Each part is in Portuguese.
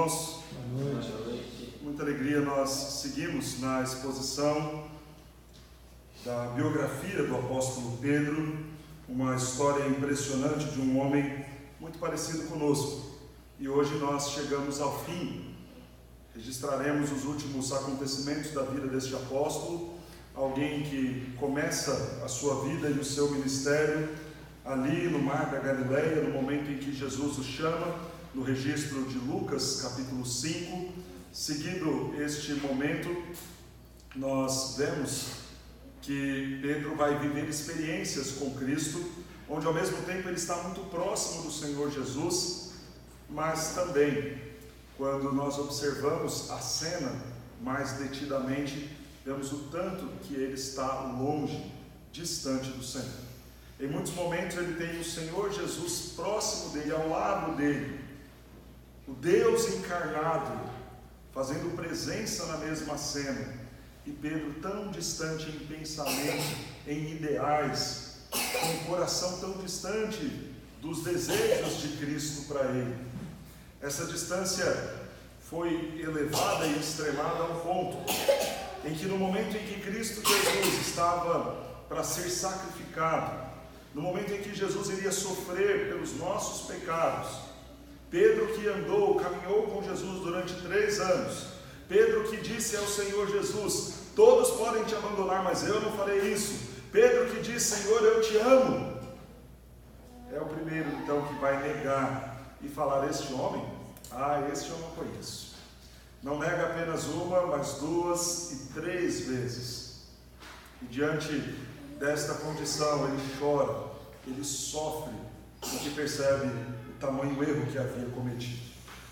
irmãos. Boa noite. Muita alegria, nós seguimos na exposição da biografia do apóstolo Pedro, uma história impressionante de um homem muito parecido conosco. E hoje nós chegamos ao fim, registraremos os últimos acontecimentos da vida deste apóstolo, alguém que começa a sua vida e o seu ministério ali no Mar da Galileia, no momento em que Jesus o chama, no registro de Lucas, capítulo 5. Seguindo este momento, nós vemos que Pedro vai viver experiências com Cristo, onde ao mesmo tempo ele está muito próximo do Senhor Jesus, mas também, quando nós observamos a cena mais detidamente, vemos o tanto que ele está longe, distante do Senhor. Em muitos momentos ele tem o Senhor Jesus próximo dele, ao lado dele, o Deus encarnado, fazendo presença na mesma cena, e Pedro tão distante em pensamento, em ideais, com um coração tão distante dos desejos de Cristo para ele. Essa distância foi elevada e extremada a um ponto em que no momento em que Cristo Jesus estava para ser sacrificado, no momento em que Jesus iria sofrer pelos nossos pecados, Pedro que caminhou com Jesus durante 3 anos, Pedro que disse ao Senhor Jesus: todos podem te abandonar, mas eu não farei isso. Pedro que disse: Senhor, eu te amo. É o primeiro então que vai negar e falar: este homem, este eu não conheço. Não nega apenas uma, mas 2 e 3 vezes. E diante desta condição, ele chora, ele sofre, porque percebe o tamanho erro que havia cometido.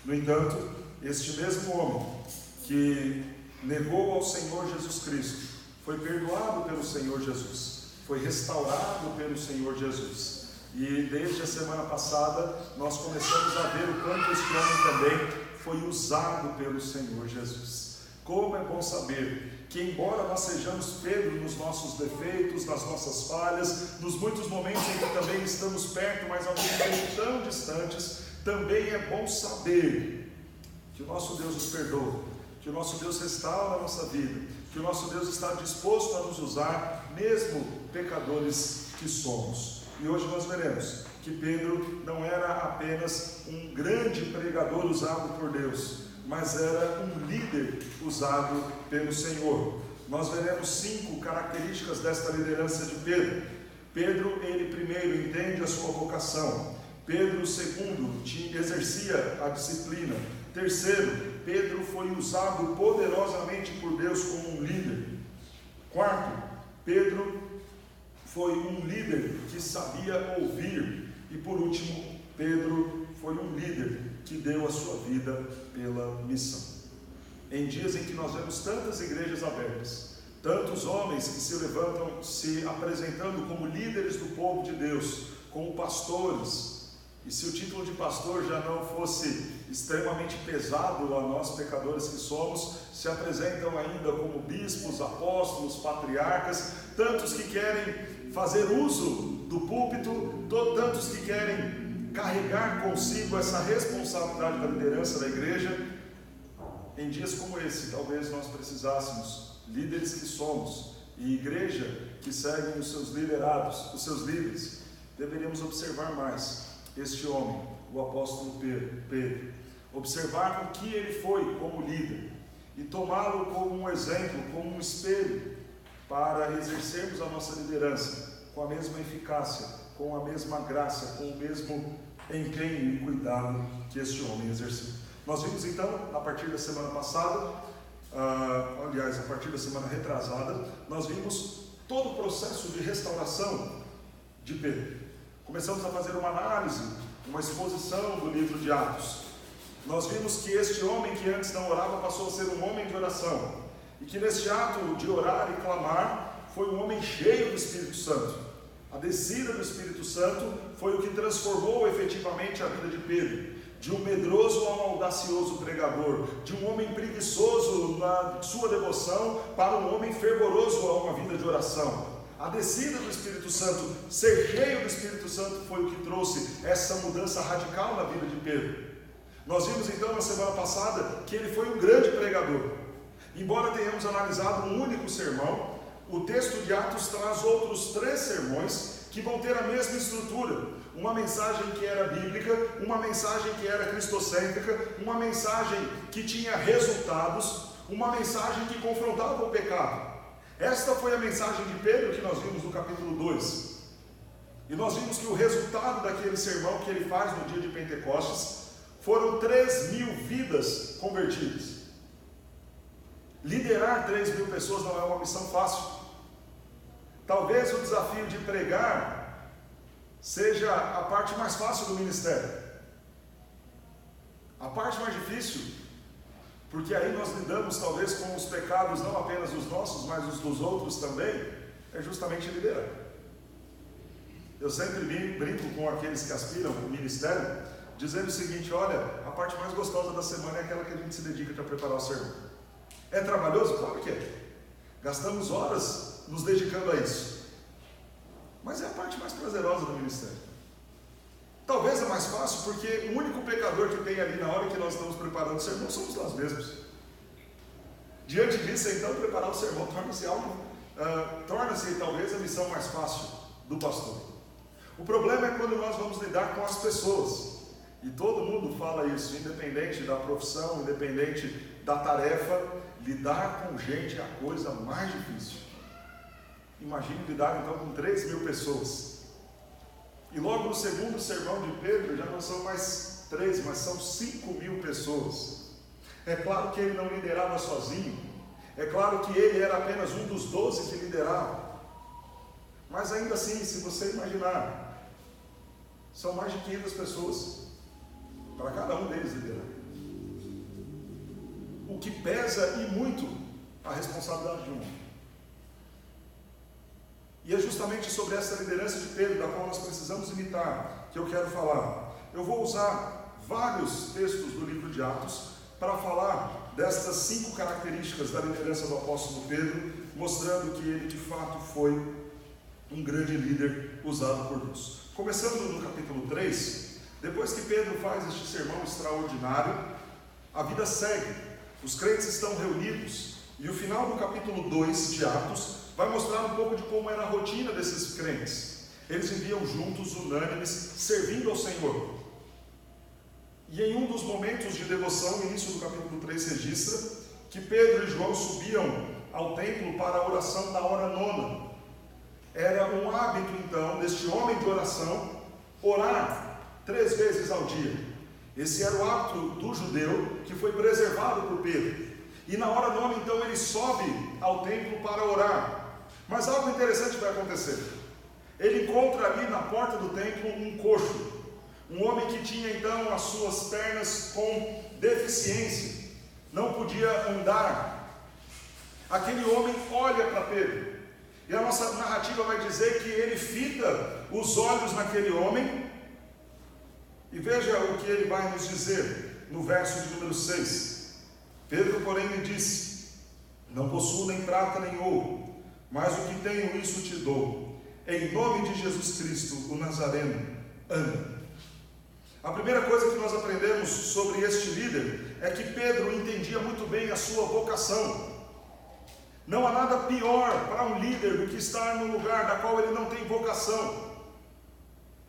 No entanto, este mesmo homem que negou ao Senhor Jesus Cristo foi perdoado pelo Senhor Jesus, foi restaurado pelo Senhor Jesus. E desde a semana passada nós começamos a ver o quanto este homem também foi usado pelo Senhor Jesus. Como é bom saber que, embora nós sejamos Pedro nos nossos defeitos, nas nossas falhas, nos muitos momentos em que também estamos perto, mas ao mesmo tempo tão distantes, também é bom saber que o nosso Deus nos perdoa, que o nosso Deus restaura a nossa vida, que o nosso Deus está disposto a nos usar, mesmo pecadores que somos. E hoje nós veremos que Pedro não era apenas um grande pregador usado por Deus, mas era um líder usado pelo Senhor. Nós veremos 5 características desta liderança de Pedro. Pedro, ele primeiro entende a sua vocação. Pedro, segundo, exercia a disciplina. Terceiro, Pedro foi usado poderosamente por Deus como um líder. Quarto, Pedro foi um líder que sabia ouvir. E por último, Pedro foi um líder que deu a sua vida pela missão. Em dias em que nós vemos tantas igrejas abertas, tantos homens que se levantam se apresentando como líderes do povo de Deus, como pastores, e se o título de pastor já não fosse extremamente pesado a nós pecadores que somos, se apresentam ainda como bispos, apóstolos, patriarcas, tantos que querem fazer uso do púlpito, tantos que querem carregar consigo essa responsabilidade da liderança da igreja. Em dias como esse, talvez nós precisássemos, líderes que somos, e igreja que seguem os seus liderados, os seus líderes, deveríamos observar mais este homem, o apóstolo Pedro, observar o que ele foi como líder, e tomá-lo como um exemplo, como um espelho, para exercermos a nossa liderança com a mesma eficácia, com a mesma graça, com o mesmo empenho e cuidado que este homem exerceu. Nós vimos então, a partir da semana passada, a partir da semana retrasada, nós vimos todo o processo de restauração de Pedro. Começamos a fazer uma análise, uma exposição do livro de Atos. Nós vimos que este homem que antes não orava passou a ser um homem de oração, e que neste ato de orar e clamar foi um homem cheio do Espírito Santo. A descida do Espírito Santo foi o que transformou efetivamente a vida de Pedro, de um medroso a um audacioso pregador, de um homem preguiçoso na sua devoção para um homem fervoroso a uma vida de oração. A descida do Espírito Santo, ser cheio do Espírito Santo, foi o que trouxe essa mudança radical na vida de Pedro. Nós vimos então na semana passada que ele foi um grande pregador. Embora tenhamos analisado um único sermão, o texto de Atos traz outros 3 sermões que vão ter a mesma estrutura. Uma mensagem que era bíblica, uma mensagem que era cristocêntrica, uma mensagem que tinha resultados, uma mensagem que confrontava o pecado. Esta foi a mensagem de Pedro que nós vimos no capítulo 2. E nós vimos que o resultado daquele sermão que ele faz no dia de Pentecostes foram 3.000 vidas convertidas. Liderar 3.000 pessoas não é uma missão fácil. Talvez o desafio de pregar seja a parte mais fácil do ministério. A parte mais difícil, porque aí nós lidamos talvez com os pecados não apenas os nossos, mas os dos outros também, é justamente liderar. Eu sempre brinco com aqueles que aspiram ao ministério, dizendo o seguinte: olha, a parte mais gostosa da semana é aquela que a gente se dedica para preparar o sermão. É trabalhoso? Claro que é. Gastamos horas nos dedicando a isso. Mas é a parte mais prazerosa do ministério. Talvez é mais fácil porque o único pecador que tem ali na hora que nós estamos preparando o sermão somos nós mesmos. Diante disso, então, preparar o sermão torna-se talvez a missão mais fácil do pastor. O problema é quando nós vamos lidar com as pessoas. E todo mundo fala isso, independente da profissão, independente da tarefa, lidar com gente é a coisa mais difícil. Imagine lidar então com 3.000 pessoas. E logo no segundo sermão de Pedro, já não são mais 3, mas são 5.000 pessoas. É claro que ele não liderava sozinho. É claro que ele era apenas um dos 12 que liderava. Mas ainda assim, se você imaginar, são mais de 500 pessoas para cada um deles liderar. O que pesa e muito a responsabilidade de um. E é justamente sobre essa liderança de Pedro, da qual nós precisamos imitar, que eu quero falar. Eu vou usar vários textos do livro de Atos para falar destas 5 características da liderança do apóstolo Pedro, mostrando que ele de fato foi um grande líder usado por Deus. Começando no capítulo 3, depois que Pedro faz este sermão extraordinário, a vida segue, os crentes estão reunidos, e o final do capítulo 2 de Atos vai mostrar um pouco de como era a rotina desses crentes. Eles viviam juntos, unânimes, servindo ao Senhor. E em um dos momentos de devoção, no início do capítulo 3 registra que Pedro e João subiam ao templo para a oração da hora 9. Era um hábito então deste homem de oração orar 3 vezes ao dia. Esse era o hábito do judeu que foi preservado por Pedro. E na hora 9 então ele sobe ao templo para orar. Mas algo interessante vai acontecer. Ele encontra ali na porta do templo um coxo, um homem que tinha então as suas pernas com deficiência, não podia andar. Aquele homem olha para Pedro, e a nossa narrativa vai dizer que ele fita os olhos naquele homem, e veja o que ele vai nos dizer no verso de número 6. Pedro, porém, lhe disse: não possuo nem prata nem ouro, mas o que tenho, isso te dou. Em nome de Jesus Cristo, o Nazareno, anda. A primeira coisa que nós aprendemos sobre este líder é que Pedro entendia muito bem a sua vocação. Não há nada pior para um líder do que estar num lugar da qual ele não tem vocação.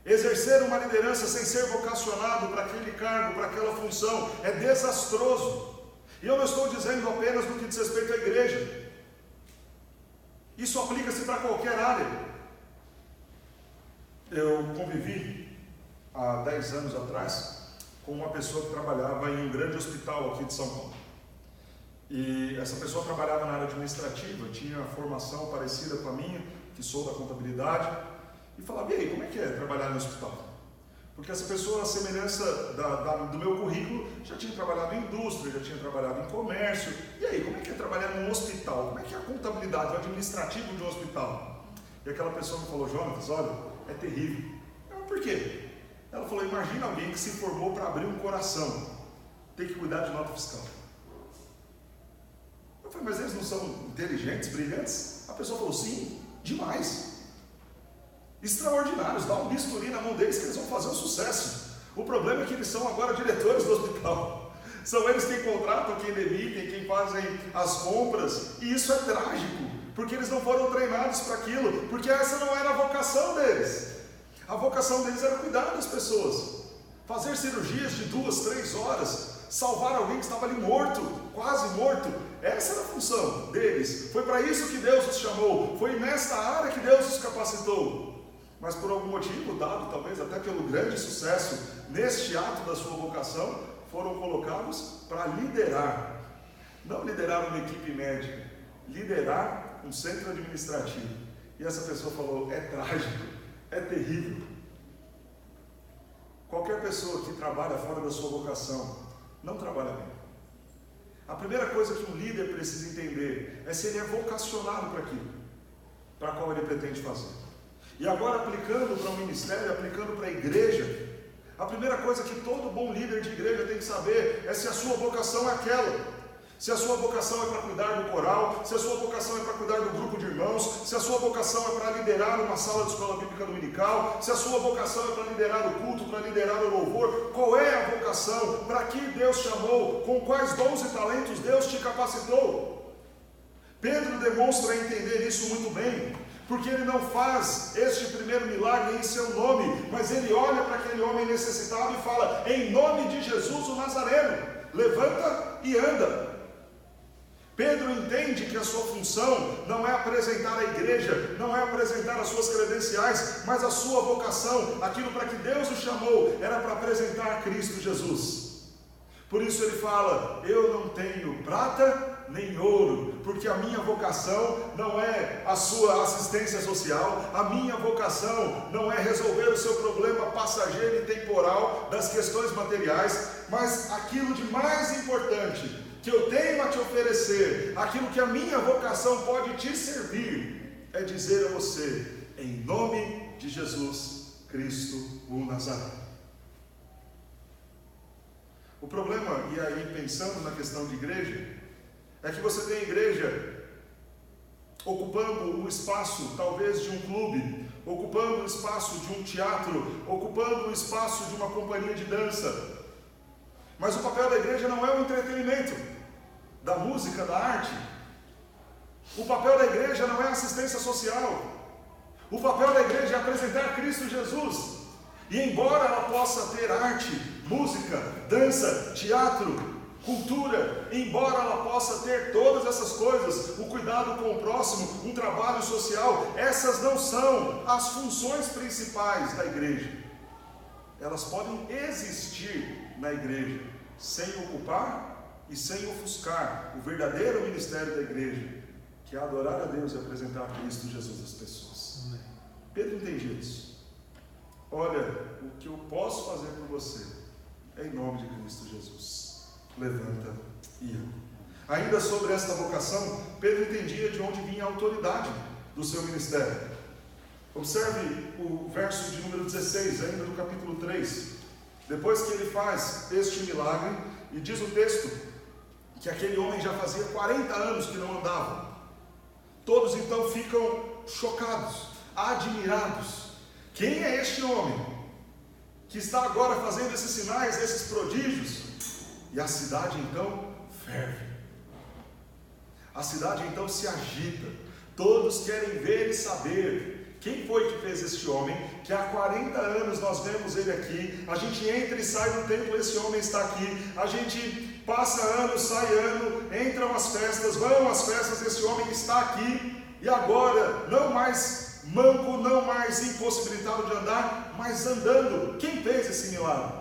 Exercer uma liderança sem ser vocacionado para aquele cargo, para aquela função, é desastroso. E eu não estou dizendo apenas no que diz respeito à igreja. Isso aplica-se para qualquer área. Eu convivi há 10 anos atrás com uma pessoa que trabalhava em um grande hospital aqui de São Paulo. E essa pessoa trabalhava na área administrativa, tinha formação parecida com a minha, que sou da contabilidade, e falava: e aí, como é que é trabalhar no hospital? Porque essa pessoa, a semelhança do meu currículo, já tinha trabalhado em indústria, já tinha trabalhado em comércio. E aí, como é que é trabalhar num hospital? Como é que é a contabilidade, o administrativo de um hospital? E aquela pessoa me falou: Jonatas, olha, é terrível. Eu, por quê? Ela falou: imagina alguém que se formou para abrir um coração, tem que cuidar de nota fiscal. Eu falei: mas eles não são inteligentes, brilhantes? A pessoa falou: sim, demais. Extraordinários, dá um bisturi na mão deles que eles vão fazer um sucesso. O problema é que eles são agora diretores do hospital. São eles quem contratam, quem demitem, quem fazem as compras. E isso é trágico, porque eles não foram treinados para aquilo, porque essa não era a vocação deles. A vocação deles era cuidar das pessoas, fazer cirurgias de 2, 3 horas, salvar alguém que estava ali morto, quase morto. Essa era a função deles. Foi para isso que Deus os chamou, foi nesta área que Deus os capacitou. Mas por algum motivo, dado talvez até pelo grande sucesso neste ato da sua vocação, foram colocados para liderar. Não liderar uma equipe médica, liderar um centro administrativo. E essa pessoa falou: é trágico, é terrível. Qualquer pessoa que trabalha fora da sua vocação não trabalha bem. A primeira coisa que um líder precisa entender é se ele é vocacionado para aquilo, para qual ele pretende fazer. E agora, aplicando para o ministério, aplicando para a igreja, a primeira coisa que todo bom líder de igreja tem que saber é se a sua vocação é aquela. Se a sua vocação é para cuidar do coral, se a sua vocação é para cuidar do grupo de irmãos, se a sua vocação é para liderar uma sala de escola bíblica dominical, se a sua vocação é para liderar o culto, para liderar o louvor, qual é a vocação? Para que Deus chamou? Com quais dons e talentos Deus te capacitou? Pedro demonstra entender isso muito bem, porque ele não faz este primeiro milagre em seu nome, mas ele olha para aquele homem necessitado e fala: em nome de Jesus o Nazareno, levanta e anda. Pedro entende que a sua função não é apresentar a igreja, não é apresentar as suas credenciais, mas a sua vocação, aquilo para que Deus o chamou, era para apresentar Cristo Jesus. Por isso ele fala: eu não tenho prata nem ouro, porque a minha vocação não é a sua assistência social, a minha vocação não é resolver o seu problema passageiro e temporal das questões materiais, mas aquilo de mais importante que eu tenho a te oferecer, aquilo que a minha vocação pode te servir, é dizer a você: em nome de Jesus Cristo o Nazareno. O problema, e aí pensando na questão de igreja, é que você tem igreja ocupando o espaço talvez de um clube, ocupando o espaço de um teatro, ocupando o espaço de uma companhia de dança. Mas o papel da igreja não é o entretenimento, da música, da arte. O papel da igreja não é assistência social. O papel da igreja é apresentar Cristo Jesus. E embora ela possa ter arte, música, dança, teatro, cultura, embora ela possa ter todas essas coisas, o cuidado com o próximo, um trabalho social, essas não são as funções principais da igreja. Elas podem existir na igreja, sem ocupar e sem ofuscar o verdadeiro ministério da igreja, que é adorar a Deus e apresentar Cristo Jesus às pessoas. Amém. Pedro entende isso. Olha, o que eu posso fazer por você é em nome de Cristo Jesus. Levanta e anda. Ainda sobre esta vocação, Pedro entendia de onde vinha a autoridade do seu ministério. Observe o verso de número 16, ainda do capítulo 3. Depois que ele faz este milagre, e diz o texto que aquele homem já fazia 40 anos que não andava. Todos então ficam chocados, admirados. Quem é este homem que está agora fazendo esses sinais, esses prodígios? E a cidade então ferve. A cidade então se agita. Todos querem ver e saber quem foi que fez este homem, que há 40 anos nós vemos ele aqui. A gente entra e sai do templo, esse homem está aqui. A gente passa ano, sai ano, entram as festas, vão às festas, esse homem está aqui. E agora, não mais manco, não mais impossibilitado de andar, mas andando. Quem fez esse milagre?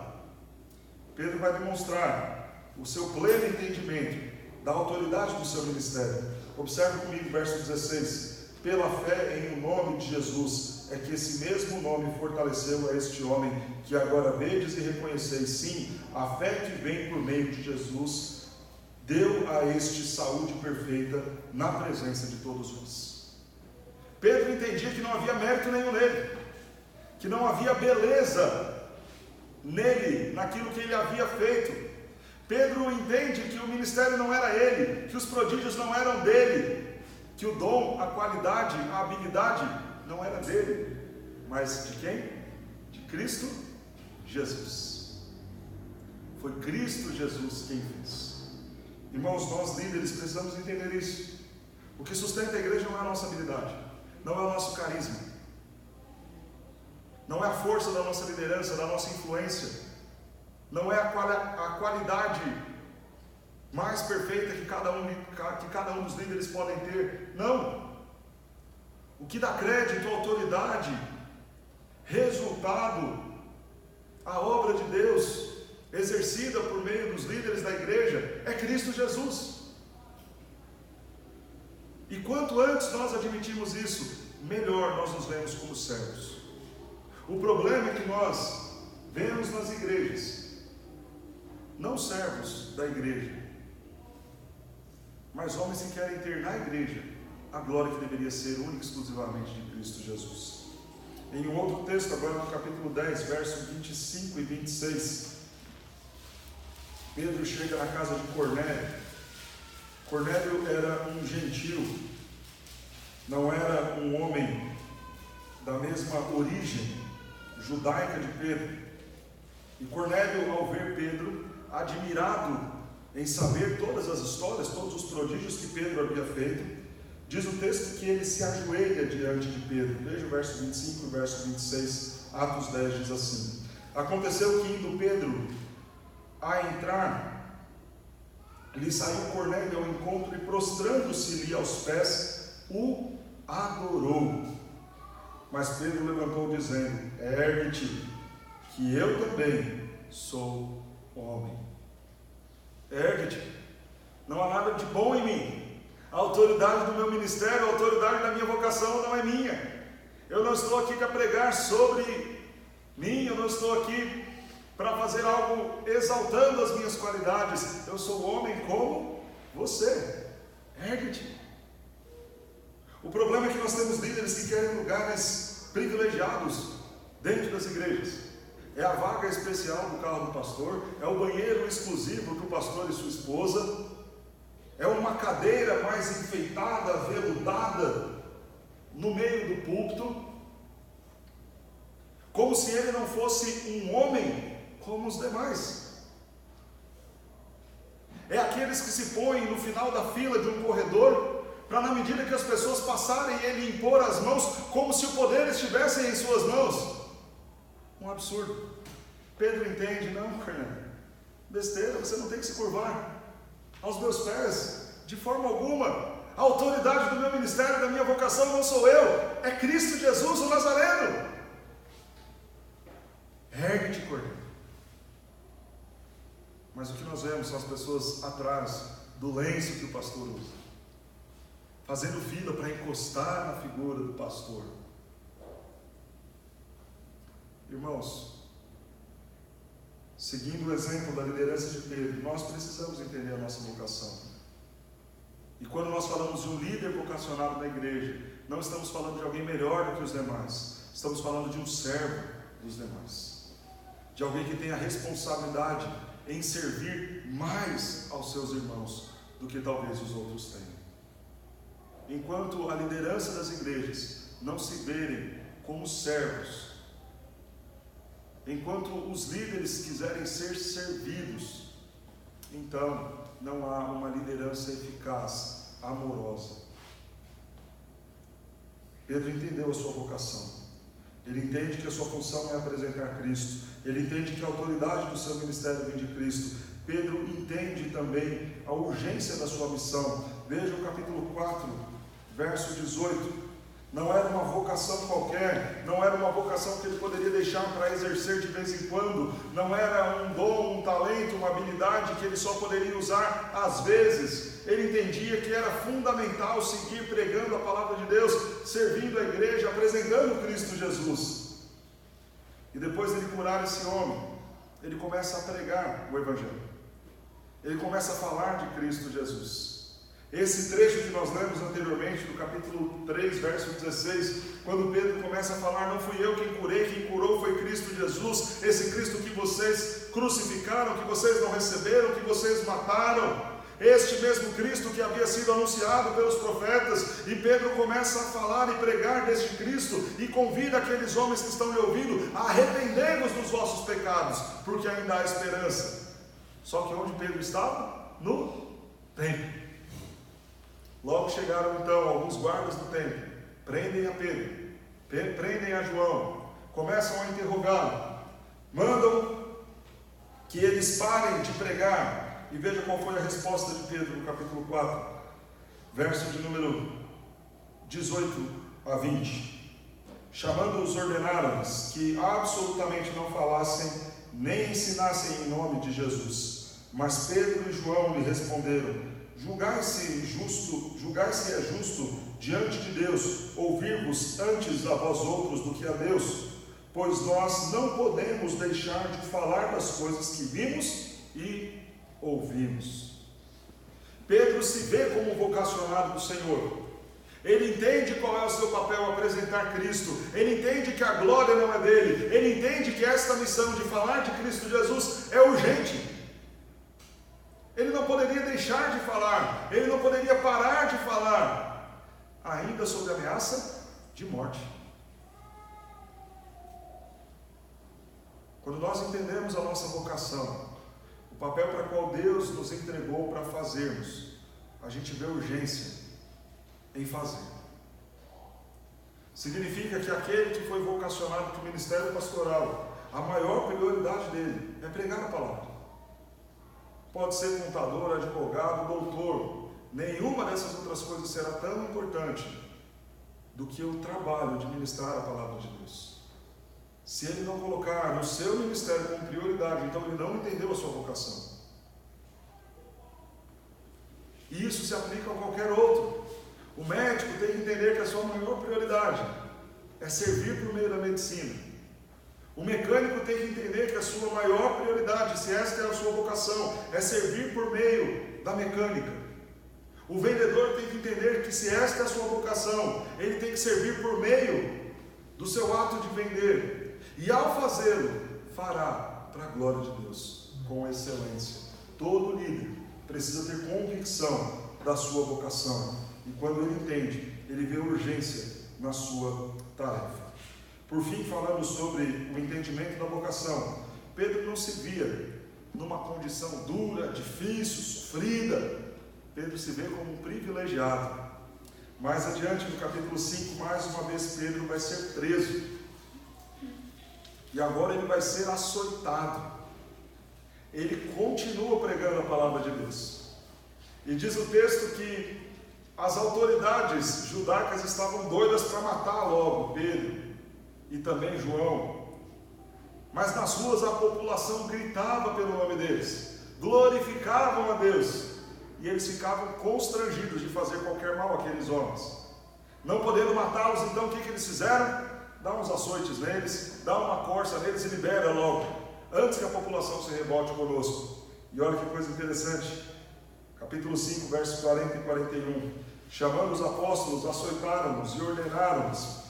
Pedro vai demonstrar o seu pleno entendimento da autoridade do seu ministério. Observe comigo o verso 16. Pela fé em o nome de Jesus, é que esse mesmo nome fortaleceu a este homem, que agora vedes e reconheceis. Sim, a fé que vem por meio de Jesus, deu a este saúde perfeita na presença de todos nós. Pedro entendia que não havia mérito nenhum nele, que não havia beleza nele, naquilo que ele havia feito. Pedro entende que o ministério não era ele, que os prodígios não eram dele, que o dom, a qualidade, a habilidade não era dele, mas de quem? De Cristo Jesus. Foi Cristo Jesus quem fez. Irmãos, nós líderes precisamos entender isso. O que sustenta a igreja não é a nossa habilidade, não é o nosso carisma, não é a força da nossa liderança, da nossa influência, não é a qualidade mais perfeita que cada um dos líderes podem ter. Não. O que dá crédito, autoridade, resultado, a obra de Deus exercida por meio dos líderes da igreja é Cristo Jesus. E quanto antes nós admitirmos isso, melhor nós nos vemos como servos. O problema é que nós vemos nas igrejas, não servos da igreja, mas homens que querem ter na igreja a glória que deveria ser única e exclusivamente de Cristo Jesus. Em um outro texto, agora no capítulo 10, versos 25 e 26, Pedro chega na casa de Cornélio. Cornélio era um gentil, não era um homem da mesma origem judaica de Pedro. E Cornélio, ao ver Pedro, admirado em saber todas as histórias, todos os prodígios que Pedro havia feito, diz o texto que ele se ajoelha diante de Pedro. Veja o verso 25 e o verso 26, Atos 10 diz assim: aconteceu que indo Pedro a entrar, lhe saiu Cornélio ao encontro e prostrando-se-lhe aos pés, o adorou. Mas Pedro levantou dizendo: ergue-te, que eu também sou homem. Ergue-te, não há nada de bom em mim. A autoridade do meu ministério, a autoridade da minha vocação não é minha. Eu não estou aqui para pregar sobre mim, eu não estou aqui para fazer algo exaltando as minhas qualidades. Eu sou homem como você. Ergue-te. O problema é que nós temos líderes que querem lugares privilegiados dentro das igrejas. É a vaga especial do carro do pastor, é o banheiro exclusivo para o pastor e sua esposa, é uma cadeira mais enfeitada, veludada no meio do púlpito, como se ele não fosse um homem como os demais. É aqueles que se põem no final da fila de um corredor, para na medida que as pessoas passarem, ele impor as mãos, como se o poder estivesse em suas mãos. Um absurdo. Pedro entende: não, Cornélio, besteira, você não tem que se curvar aos meus pés, de forma alguma. A autoridade do meu ministério, da minha vocação não sou eu, é Cristo Jesus, o Nazareno. Ergue-te, Cornélio. Mas o que nós vemos são as pessoas atrás do lenço que o pastor usa, fazendo fila para encostar na figura do pastor. Irmãos, seguindo o exemplo da liderança de Pedro, nós precisamos entender a nossa vocação. E quando nós falamos de um líder vocacionado na igreja, não estamos falando de alguém melhor do que os demais, estamos falando de um servo dos demais, de alguém que tem a responsabilidade em servir mais aos seus irmãos do que talvez os outros tenham. Enquanto a liderança das igrejas não se verem como servos, enquanto os líderes quiserem ser servidos, então não há uma liderança eficaz, amorosa. Pedro entendeu a sua vocação. Ele entende que a sua função é apresentar Cristo. Ele entende que a autoridade do seu ministério vem de Cristo. Pedro entende também a urgência da sua missão. Veja o capítulo 4, verso 18. Não era uma vocação qualquer, não era uma vocação que ele poderia deixar para exercer de vez em quando, não era um dom, um talento, uma habilidade que ele só poderia usar às vezes. Ele entendia que era fundamental seguir pregando a palavra de Deus, servindo a igreja, apresentando Cristo Jesus. E depois de ele curar esse homem, ele começa a pregar o Evangelho, ele começa a falar de Cristo Jesus. Esse trecho que nós lemos anteriormente, do capítulo 3, verso 16, quando Pedro começa a falar: não fui eu quem curei, quem curou foi Cristo Jesus, esse Cristo que vocês crucificaram, que vocês não receberam, que vocês mataram, este mesmo Cristo que havia sido anunciado pelos profetas. E Pedro começa a falar e pregar deste Cristo, e convida aqueles homens que estão lhe ouvindo: arrependei-vos dos vossos pecados, porque ainda há esperança. Só que onde Pedro estava? No templo. Logo chegaram então alguns guardas do templo, prendem a Pedro, prendem a João, começam a interrogá-lo, mandam que eles parem de pregar. E veja qual foi a resposta de Pedro no capítulo 4, verso de número 18 a 20. Chamando-os, ordenaram-lhes que absolutamente não falassem nem ensinassem em nome de Jesus. Mas Pedro e João lhe responderam: julgai-se é justo diante de Deus ouvir-vos antes a vós outros do que a Deus, pois nós não podemos deixar de falar das coisas que vimos e ouvimos. Pedro se vê como vocacionado do Senhor. Ele entende qual é o seu papel, apresentar Cristo. Ele entende que a glória não é dele. Ele entende que esta missão de falar de Cristo Jesus é urgente. Ele não poderia deixar de falar. Ele não poderia parar de falar, ainda sob ameaça de morte. Quando nós entendemos a nossa vocação, o papel para qual Deus nos entregou para fazermos, a gente vê urgência em fazer. Significa que aquele que foi vocacionado para o ministério pastoral, a maior prioridade dele é pregar a palavra. Pode ser contador, advogado, doutor, nenhuma dessas outras coisas será tão importante do que o trabalho de ministrar a palavra de Deus. Se ele não colocar no seu ministério como prioridade, então ele não entendeu a sua vocação. E isso se aplica a qualquer outro. O médico tem que entender que a sua maior prioridade é servir por meio da medicina. O mecânico tem que entender que a sua maior prioridade, se esta é a sua vocação, é servir por meio da mecânica. O vendedor tem que entender que se esta é a sua vocação, ele tem que servir por meio do seu ato de vender. E ao fazê-lo, fará para a glória de Deus, com excelência. Todo líder precisa ter convicção da sua vocação. E quando ele entende, ele vê urgência na sua tarefa. Por fim, falando sobre o entendimento da vocação, Pedro não se via numa condição dura, difícil, sofrida. Pedro se vê como um privilegiado. Mais adiante, no capítulo 5, mais uma vez Pedro vai ser preso. E agora ele vai ser açoitado. Ele continua pregando a palavra de Deus. E diz o texto que as autoridades judaicas estavam doidas para matar logo Pedro e também João. Mas nas ruas a população gritava pelo nome deles, glorificavam a Deus, e eles ficavam constrangidos de fazer qualquer mal àqueles homens. Não podendo matá-los, então o que eles fizeram? Dá uns açoites neles, dá uma corça neles e libera logo, antes que a população se revolte conosco. E olha que coisa interessante, capítulo 5, versos 40 e 41. Chamando os apóstolos, açoitaram-nos e ordenaram-nos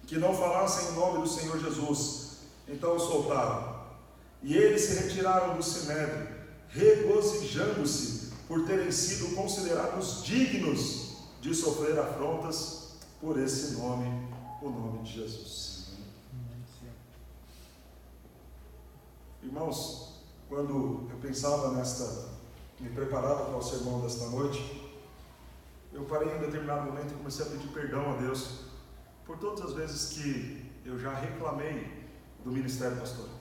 que não falassem em nome do Senhor Jesus. Então os soltaram. E eles se retiraram do sinédrio, regozijando-se por terem sido considerados dignos de sofrer afrontas por esse nome, o nome de Jesus. Irmãos, quando eu pensava me preparava para o sermão desta noite, eu parei em um determinado momento e comecei a pedir perdão a Deus por todas as vezes que eu já reclamei do ministério pastoral.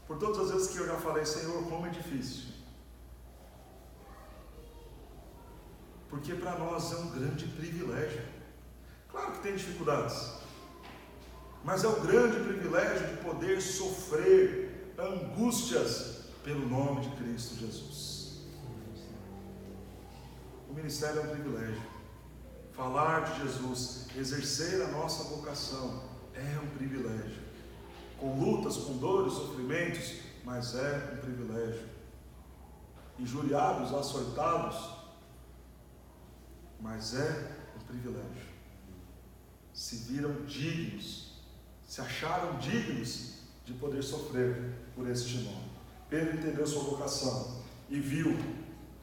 Por todas as vezes que eu já falei: Senhor, como é difícil. Porque para nós é um grande privilégio. Claro que tem dificuldades, mas é um grande privilégio de poder sofrer angústias pelo nome de Cristo Jesus. O ministério é um privilégio. Falar de Jesus, exercer a nossa vocação é um privilégio. Com lutas, com dores, sofrimentos, mas é um privilégio. Injuriados, açoitados, mas é um privilégio. Se viram dignos, se acharam dignos de poder sofrer por este nome. Pedro entendeu sua vocação e viu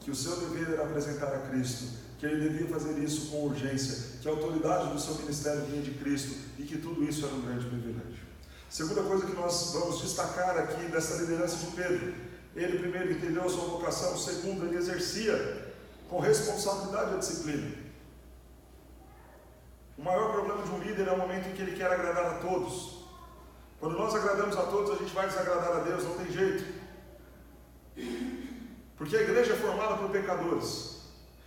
que o seu dever era apresentar a Cristo, que ele devia fazer isso com urgência, que a autoridade do seu ministério vinha de Cristo e que tudo isso era um grande privilégio. Segunda coisa que nós vamos destacar aqui dessa liderança de Pedro Ele primeiro entendeu a sua vocação, segundo, ele exercia com responsabilidade a disciplina. O maior problema de um líder é o momento em que ele quer agradar a todos. Quando nós agradamos a todos, a gente vai desagradar a Deus, não tem jeito. Porque a igreja é formada por pecadores.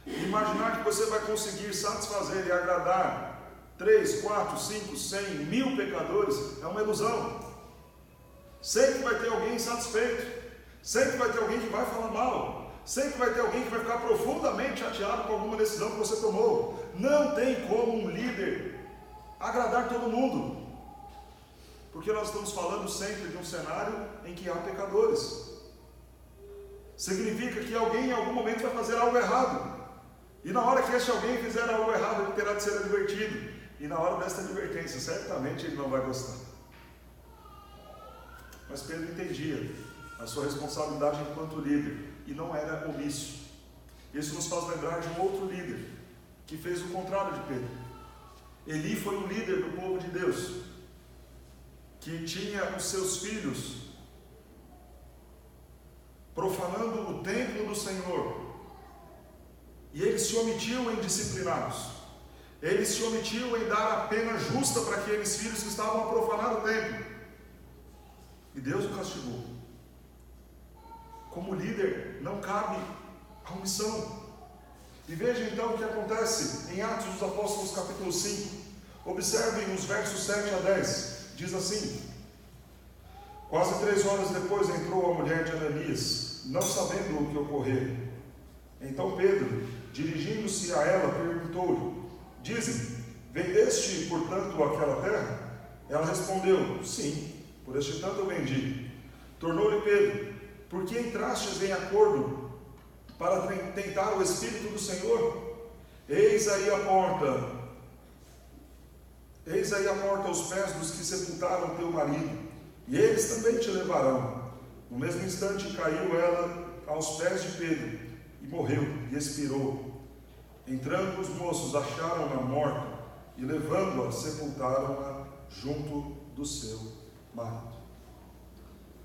Imaginar que você vai conseguir satisfazer e agradar 3, 4, 5, 100, 1000 pecadores é uma ilusão. Sempre vai ter alguém insatisfeito. Sempre vai ter alguém que vai falar mal. Sempre vai ter alguém que vai ficar profundamente chateado com alguma decisão que você tomou. Não tem como um líder agradar todo mundo. Porque nós estamos falando sempre de um cenário em que há pecadores. Significa que alguém em algum momento vai fazer algo errado. E na hora que esse alguém fizer algo errado, ele terá de ser advertido. E na hora desta advertência, certamente ele não vai gostar. Mas Pedro entendia a sua responsabilidade enquanto líder e não era omisso. Isso nos faz lembrar de um outro líder que fez o contrário de Pedro. Eli foi um líder do povo de Deus que tinha os seus filhos profanando o templo do Senhor, e ele se omitiu em discipliná-los. Ele se omitiu em dar a pena justa para aqueles filhos que estavam a profanar o templo, e Deus o castigou. Como líder, não cabe a omissão. E veja então o que acontece em Atos dos Apóstolos capítulo 5. Observem os versos 7 a 10. Diz assim: quase 3 horas depois entrou a mulher de Ananias, não sabendo o que ocorrera. Então Pedro, dirigindo-se a ela, perguntou-lhe: dize-me, vendeste, portanto, aquela terra? Ela respondeu: sim, por este tanto eu vendi. Tornou-lhe Pedro: por que entrastes em acordo para tentar o Espírito do Senhor? Eis aí a porta aos pés dos que sepultaram teu marido, e eles também te levarão. No mesmo instante caiu ela aos pés de Pedro, e morreu, e expirou. Entrando os moços, acharam-na morta, e levando-a, sepultaram-na junto do seu marido.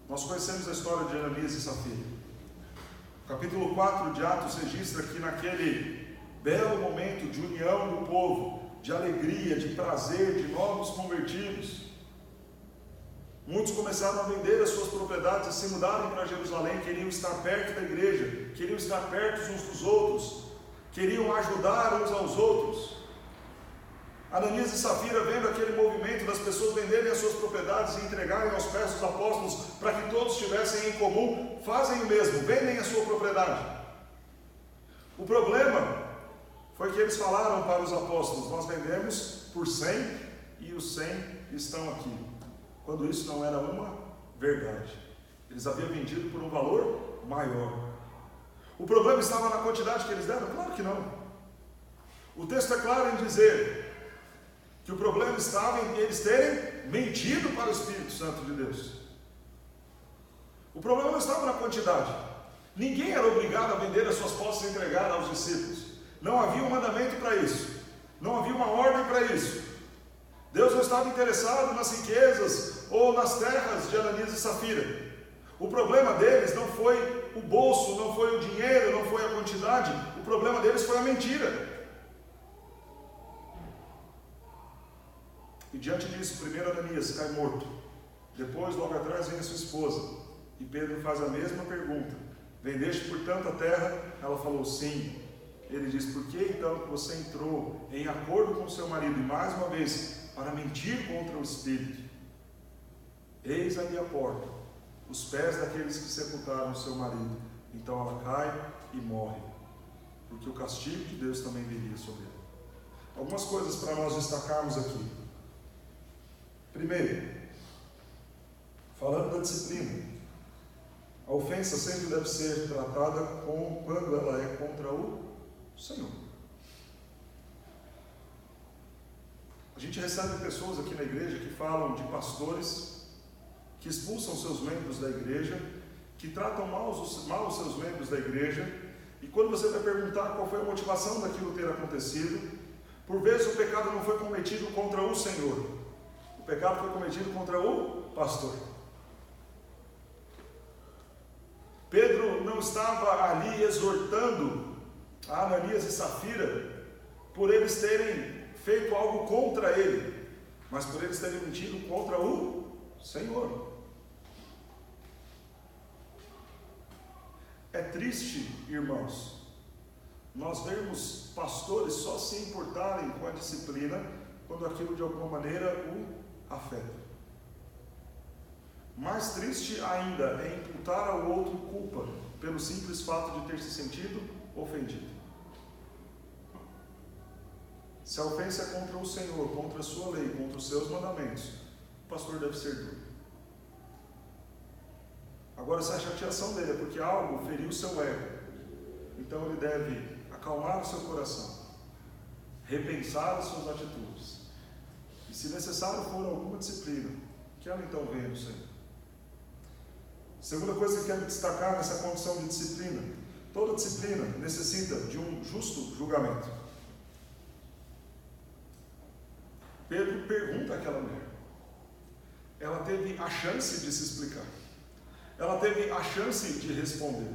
Nós conhecemos a história de Ananias e Safira. O capítulo 4 de Atos registra que naquele belo momento de união do povo, de alegria, de prazer, de novos convertidos, muitos começaram a vender as suas propriedades e se mudarem para Jerusalém. Queriam estar perto da igreja, queriam estar perto uns dos outros, queriam ajudar uns aos outros. Ananias e Safira, vendo aquele movimento das pessoas venderem as suas propriedades e entregarem aos pés dos apóstolos para que todos tivessem em comum, fazem o mesmo, vendem a sua propriedade. O problema foi que eles falaram para os apóstolos: nós vendemos por 100 e os 100 estão aqui. Quando isso não era uma verdade. Eles haviam vendido por um valor maior. O problema estava na quantidade que eles deram? Claro que não. O texto é claro em dizer que o problema estava em eles terem mentido para o Espírito Santo de Deus. O problema não estava na quantidade. Ninguém era obrigado a vender as suas posses e entregar aos discípulos. Não havia um mandamento para isso. Não havia uma ordem para isso. Deus não estava interessado nas riquezas ou nas terras de Ananias e Safira. O problema deles não foi o bolso, não foi o dinheiro, não foi a quantidade. O problema deles foi a mentira. E diante disso, primeiro Ananias cai morto. Depois, logo atrás, vem a sua esposa. E Pedro faz a mesma pergunta: vendeste por tanta terra? Ela falou sim. Ele diz: por que então que você entrou em acordo com seu marido? E mais uma vez, para mentir contra o Espírito. Eis ali a porta, os pés daqueles que sepultaram seu marido. Então ela cai e morre, porque o castigo de Deus também viria sobre ela. Algumas coisas para nós destacarmos aqui. Primeiro, falando da disciplina, a ofensa sempre deve ser tratada quando ela é contra o Senhor. A gente recebe pessoas aqui na igreja que falam de pastores que expulsam seus membros da igreja, que tratam mal os seus membros da igreja, e quando você vai perguntar qual foi a motivação daquilo ter acontecido, por vezes o pecado não foi cometido contra o Senhor, o pecado foi cometido contra o pastor. estava ali exortando a Ananias e Safira por eles terem feito algo contra ele, mas por eles terem mentido contra o Senhor. É triste, irmãos, nós vemos pastores só se importarem com a disciplina quando aquilo de alguma maneira o afeta. Mais triste ainda é imputar ao outro culpa pelo simples fato de ter se sentido ofendido. Se a ofensa é contra o Senhor, contra a sua lei, contra os seus mandamentos, o pastor deve ser duro. Agora, se a chateação dele é porque algo feriu o seu ego, então ele deve acalmar o seu coração, repensar as suas atitudes, e se necessário for alguma disciplina, que ela então venha do Senhor. Segunda coisa que eu quero destacar nessa condição de disciplina: toda disciplina necessita de um justo julgamento. Pedro pergunta àquela mulher. Ela teve a chance de se explicar. Ela teve a chance de responder.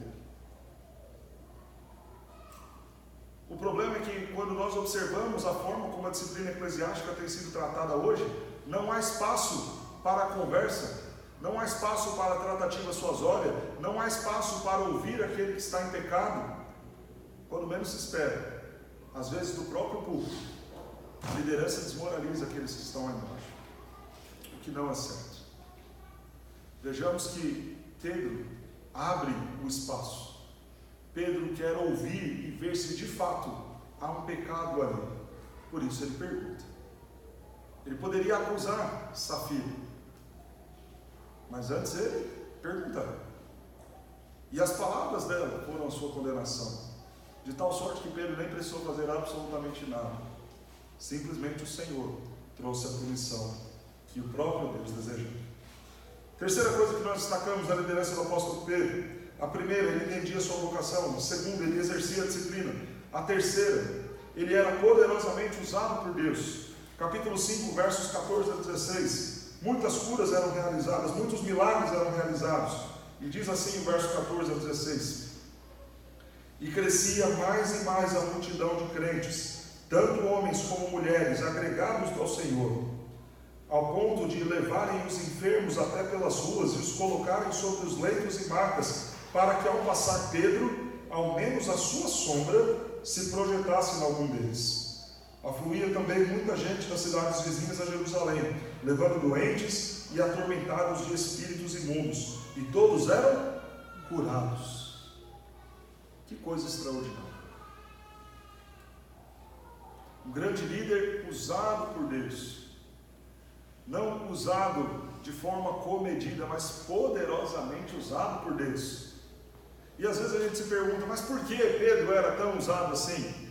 O problema é que quando nós observamos a forma como a disciplina eclesiástica tem sido tratada hoje, não há espaço para a conversa, não há espaço para a tratativa suasória, não há espaço para ouvir aquele que está em pecado. Quando menos se espera, às vezes do próprio público, a liderança desmoraliza aqueles que estão lá embaixo, o que não é certo. Vejamos que Pedro abre o espaço. Pedro quer ouvir e ver se de fato há um pecado ali. Por isso ele pergunta. Ele poderia acusar Safira, mas antes ele pergunta. E as palavras dela foram a sua condenação, de tal sorte que Pedro nem precisou fazer absolutamente nada. Simplesmente o Senhor trouxe a punição que o próprio Deus desejou. Terceira coisa que nós destacamos na liderança do apóstolo Pedro: a primeira, ele entendia a sua vocação. A segunda, ele exercia a disciplina. A terceira, ele era poderosamente usado por Deus. Capítulo 5, versos 14 a 16. Muitas curas eram realizadas, muitos milagres eram realizados. E diz assim o verso 14 a 16: e crescia mais e mais a multidão de crentes, tanto homens como mulheres, agregados ao Senhor, ao ponto de levarem os enfermos até pelas ruas e os colocarem sobre os leitos e macas, para que ao passar Pedro, ao menos a sua sombra se projetasse em algum deles. Afluía também muita gente das cidades vizinhas a Jerusalém, levando doentes e atormentados de espíritos imundos, e todos eram curados. Que coisa extraordinária! Um grande líder usado por Deus, não usado de forma comedida, mas poderosamente usado por Deus. E às vezes a gente se pergunta, mas por que Pedro era tão usado assim?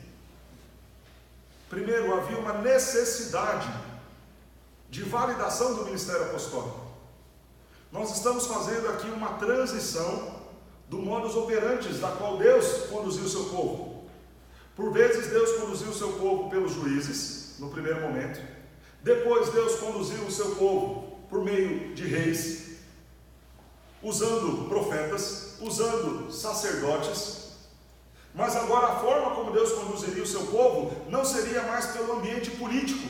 Primeiro, havia uma necessidade de validação do ministério apostólico. Nós estamos fazendo aqui uma transição do modus operandi da qual Deus conduziu o seu povo. Por vezes Deus conduziu o seu povo pelos juízes, no primeiro momento. Depois Deus conduziu o seu povo por meio de reis, usando profetas, usando sacerdotes. Mas agora a forma como Deus conduziria o seu povo não seria mais pelo ambiente político,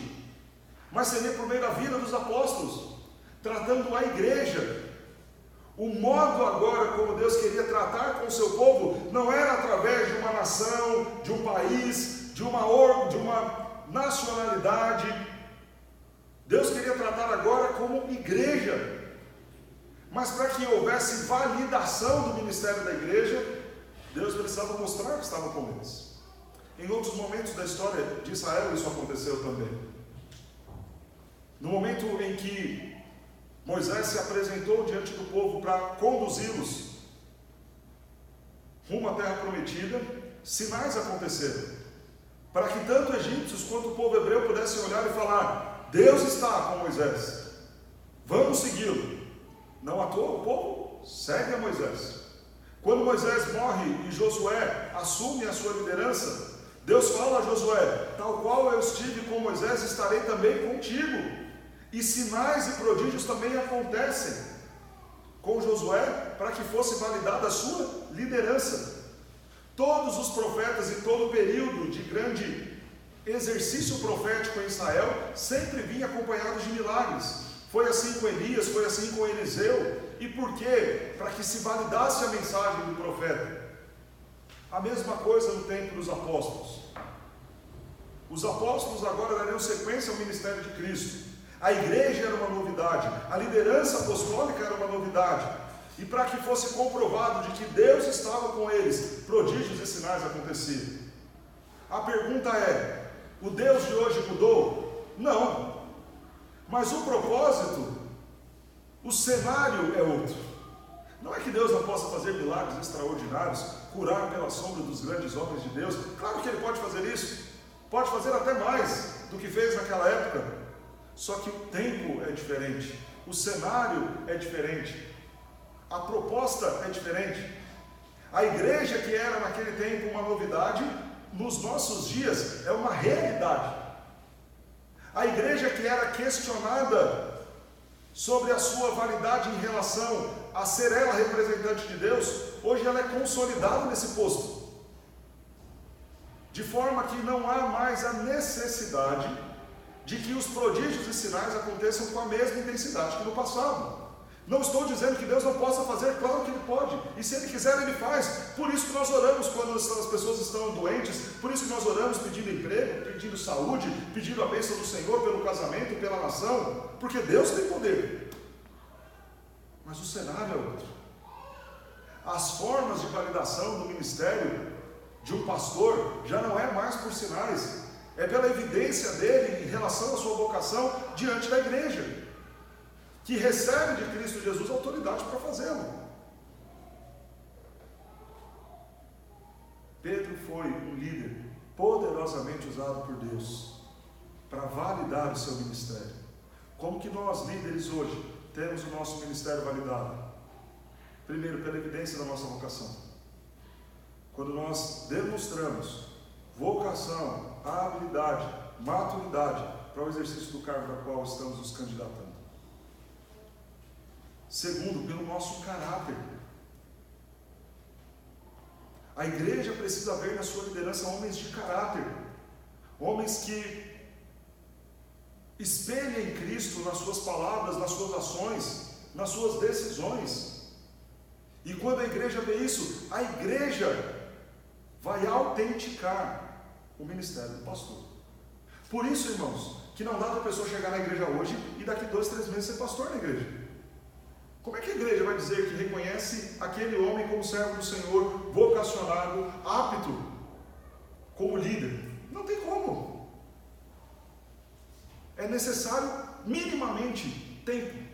mas seria por meio da vida dos apóstolos, tratando a igreja. O modo agora como Deus queria tratar com o seu povo não era através de uma nação, de um país, de uma nacionalidade. Deus queria tratar agora como igreja. Mas para que houvesse validação do ministério da igreja, Deus precisava mostrar que estava com eles. Em outros momentos da história de Israel isso aconteceu também. No momento em que Moisés se apresentou diante do povo para conduzi-los rumo à terra prometida, sinais aconteceram, para que tanto egípcios quanto o povo hebreu pudessem olhar e falar: Deus está com Moisés, vamos segui-lo. Não à toa o povo segue a Moisés. Quando Moisés morre e Josué assume a sua liderança, Deus fala a Josué: tal qual eu estive com Moisés, estarei também contigo. E sinais e prodígios também acontecem com Josué, para que fosse validada a sua liderança. Todos os profetas e todo o período de grande exercício profético em Israel sempre vinha acompanhado de milagres. Foi assim com Elias, foi assim com Eliseu. E por quê? Para que se validasse a mensagem do profeta. A mesma coisa no tempo dos apóstolos. Os apóstolos agora dariam sequência ao ministério de Cristo. A igreja era uma novidade, a liderança apostólica era uma novidade. E para que fosse comprovado de que Deus estava com eles, prodígios e sinais aconteciam. A pergunta é: o Deus de hoje mudou? Não. Mas o propósito, o cenário é outro. Não é que Deus não possa fazer milagres extraordinários, curar pela sombra dos grandes homens de Deus. Claro que Ele pode fazer isso. Pode fazer até mais do que fez naquela época. Só que o tempo é diferente. O cenário é diferente. A proposta é diferente. A igreja que era naquele tempo uma novidade, nos nossos dias é uma realidade. A igreja que era questionada sobre a sua validade em relação a ser ela representante de Deus, hoje ela é consolidada nesse posto. De forma que não há mais a necessidade de que os prodígios e sinais aconteçam com a mesma intensidade que no passado. Não estou dizendo que Deus não possa fazer, claro que Ele pode, e se Ele quiser Ele faz. Por isso que nós oramos quando as pessoas estão doentes, por isso que nós oramos pedindo emprego, pedindo saúde, pedindo a bênção do Senhor pelo casamento, pela nação, porque Deus tem poder. Mas o cenário é outro. As formas de validação do ministério de um pastor já não é mais por sinais, é pela evidência dele em relação à sua vocação diante da igreja, que recebe de Cristo Jesus autoridade para fazê-lo. Pedro foi um líder poderosamente usado por Deus para validar o seu ministério. Como que nós, líderes, hoje, temos o nosso ministério validado? Primeiro, pela evidência da nossa vocação. Quando nós demonstramos vocação, habilidade, maturidade para o exercício do cargo para qual estamos nos candidatando. Segundo, pelo nosso caráter. A igreja precisa ver na sua liderança homens de caráter, homens que espelhem Cristo nas suas palavras, nas suas ações, nas suas decisões. E quando a igreja vê isso, a igreja vai autenticar o ministério do pastor. Por isso, irmãos, que não dá para a pessoa chegar na igreja hoje e daqui 2, 3 meses ser pastor na igreja. Como é que a igreja vai dizer que reconhece aquele homem como servo do Senhor, vocacionado, apto, como líder? Não tem como. É necessário minimamente tempo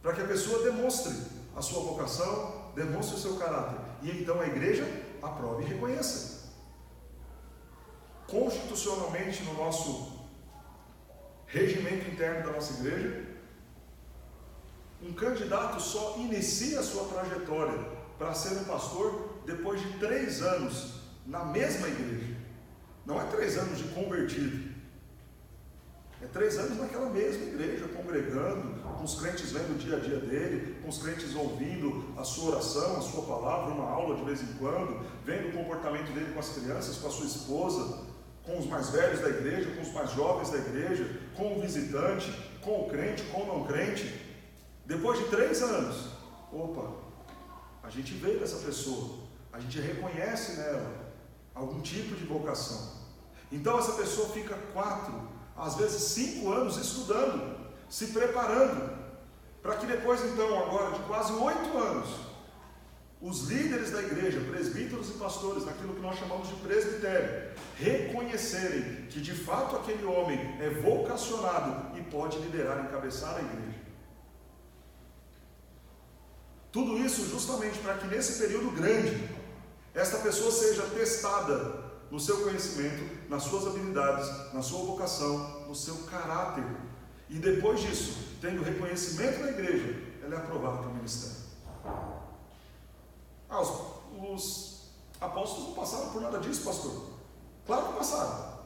para que a pessoa demonstre a sua vocação, demonstre o seu caráter, e então a igreja aprove e reconheça. Constitucionalmente, no nosso regimento interno da nossa igreja, um candidato só inicia a sua trajetória para ser um pastor depois de 3 anos na mesma igreja. Não é 3 anos de convertido, é 3 anos naquela mesma igreja, congregando, com os crentes vendo o dia a dia dele, com os crentes ouvindo a sua oração, a sua palavra, uma aula de vez em quando, vendo o comportamento dele com as crianças, com a sua esposa, com os mais velhos da igreja, com os mais jovens da igreja, com o visitante, com o crente, com o não crente. Depois de 3 anos, a gente vê dessa pessoa, a gente reconhece nela algum tipo de vocação. Então essa pessoa fica 4, às vezes 5 anos estudando, se preparando, para que depois então, agora de quase 8 anos, os líderes da igreja, presbíteros e pastores, naquilo que nós chamamos de presbitério, reconhecerem que de fato aquele homem é vocacionado e pode liderar, encabeçar a igreja. Tudo isso justamente para que nesse período grande, esta pessoa seja testada no seu conhecimento, nas suas habilidades, na sua vocação, no seu caráter. E depois disso, tendo reconhecimento da igreja, ela é aprovada para o ministério. Os apóstolos não passaram por nada disso, pastor. Claro que passaram.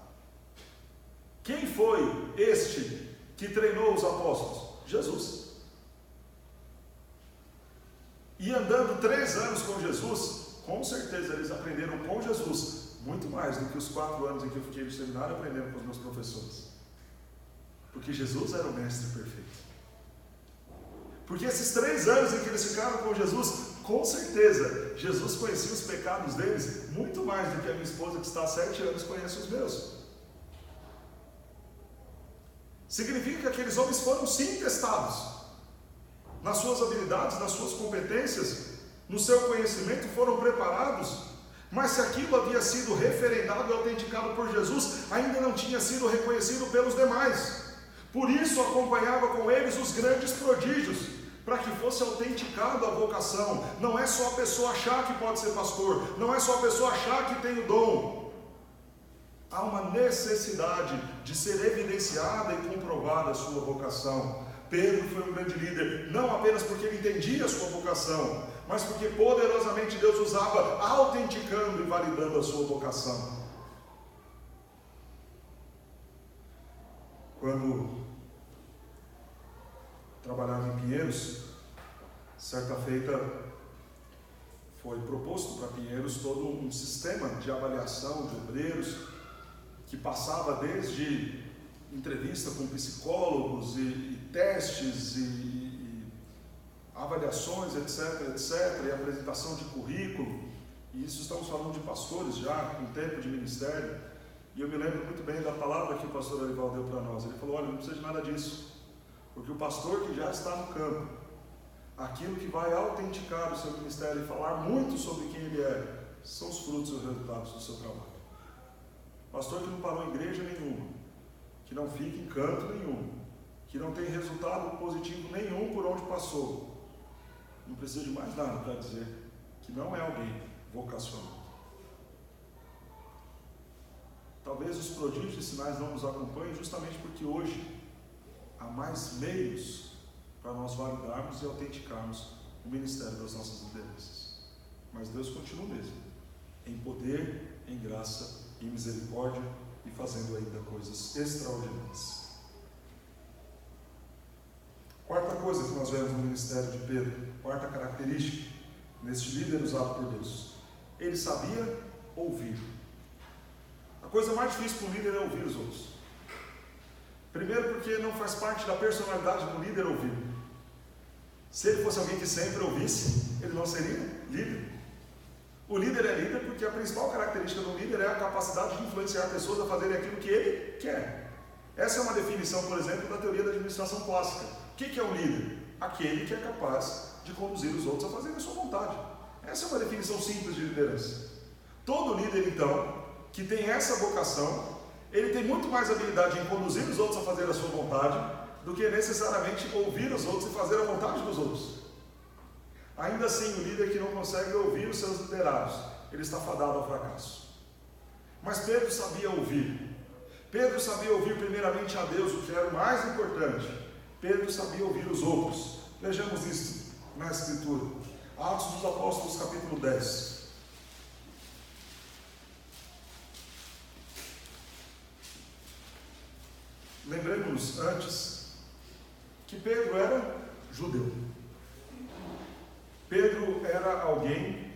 Quem foi este que treinou os apóstolos? Jesus. E andando 3 anos com Jesus, com certeza eles aprenderam com Jesus muito mais do que os 4 anos em que eu fiquei no seminário aprendendo com os meus professores. Porque Jesus era o mestre perfeito. Porque esses 3 anos em que eles ficaram com Jesus, com certeza, Jesus conhecia os pecados deles muito mais do que a minha esposa, que está há 7 anos, conhece os meus. Significa que aqueles homens foram sim testados nas suas habilidades, nas suas competências, no seu conhecimento, foram preparados, mas se aquilo havia sido referendado e autenticado por Jesus, ainda não tinha sido reconhecido pelos demais. Por isso acompanhava com eles os grandes prodígios, para que fosse autenticado a vocação. Não é só a pessoa achar que pode ser pastor, não é só a pessoa achar que tem o dom. Há uma necessidade de ser evidenciada e comprovada a sua vocação. Pedro foi um grande líder, não apenas porque ele entendia a sua vocação, mas porque poderosamente Deus usava, autenticando e validando a sua vocação. Quando trabalhava em Pinheiros, certa feita foi proposto para Pinheiros todo um sistema de avaliação de obreiros que passava desde entrevista com psicólogos e testes e avaliações, etc, e apresentação de currículo. E isso estamos falando de pastores já, com tempo de ministério. E eu me lembro muito bem da palavra que o pastor Arival deu para nós. Ele falou: olha, não precisa de nada disso. Porque o pastor que já está no campo, aquilo que vai autenticar o seu ministério e falar muito sobre quem ele é, são os frutos e os resultados do seu trabalho. Pastor que não parou em igreja nenhuma, que não fica em canto nenhum, que não tem resultado positivo nenhum por onde passou, não precisa de mais nada para dizer que não é alguém vocacionado. Talvez os prodígios e sinais não nos acompanhem justamente porque hoje há mais meios para nós validarmos e autenticarmos o ministério das nossas lideranças. Mas Deus continua mesmo, em poder, em graça e misericórdia, e fazendo ainda coisas extraordinárias. Quarta coisa que nós vemos no ministério de Pedro, quarta característica neste líder usado por Deus: ele sabia ouvir. A coisa mais difícil para um líder é ouvir os outros. Primeiro porque não faz parte da personalidade do líder ouvir. Se ele fosse alguém que sempre ouvisse, ele não seria líder. O líder é líder porque a principal característica do líder é a capacidade de influenciar pessoas a fazerem aquilo que ele quer. Essa é uma definição, por exemplo, da teoria da administração clássica. O que é um líder? Aquele que é capaz de conduzir os outros a fazerem a sua vontade. Essa é uma definição simples de liderança. Todo líder, então, que tem essa vocação, ele tem muito mais habilidade em conduzir os outros a fazer a sua vontade do que necessariamente ouvir os outros e fazer a vontade dos outros. Ainda assim, o líder que não consegue ouvir os seus liderados, ele está fadado ao fracasso. Mas Pedro sabia ouvir. Pedro sabia ouvir primeiramente a Deus, o que era o mais importante. Pedro sabia ouvir os outros. Vejamos isso na Escritura. Atos dos Apóstolos, capítulo 10. Lembremos antes que Pedro era judeu. Pedro era alguém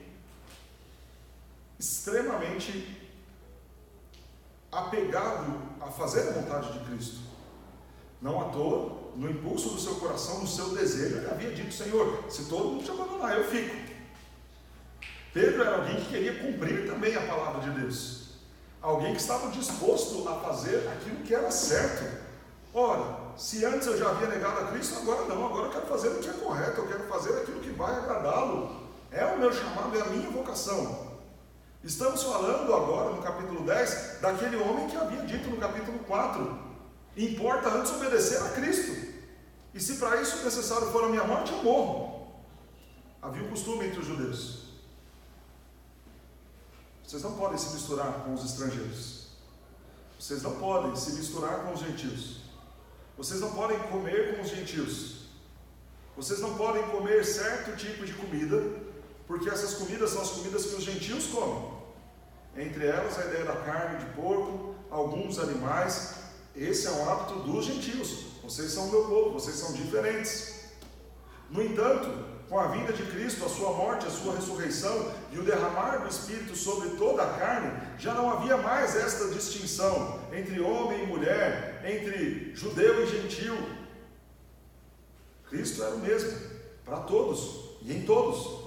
extremamente apegado a fazer a vontade de Cristo. Não à toa, no impulso do seu coração, no seu desejo, ele havia dito: Senhor, se todo mundo te abandonar, eu fico. Pedro era alguém que queria cumprir também a palavra de Deus. Alguém que estava disposto a fazer aquilo que era certo. Ora, se antes eu já havia negado a Cristo, agora não, agora eu quero fazer o que é correto, eu quero fazer aquilo que vai agradá-lo. É o meu chamado, é a minha vocação. Estamos falando agora, no capítulo 10, daquele homem que havia dito no capítulo 4: importa antes obedecer a Cristo, e se para isso necessário for a minha morte, eu morro. Havia um costume entre os judeus: vocês não podem se misturar com os estrangeiros, vocês não podem se misturar com os gentios, vocês não podem comer com os gentios, vocês não podem comer certo tipo de comida, porque essas comidas são as comidas que os gentios comem. Entre elas a ideia da carne de porco, alguns animais. Esse é um hábito dos gentios. Vocês são o meu povo, vocês são diferentes. No entanto, com a vinda de Cristo, a sua morte, a sua ressurreição e o derramar do Espírito sobre toda a carne, já não havia mais esta distinção entre homem e mulher, entre judeu e gentil. Cristo era o mesmo, para todos e em todos.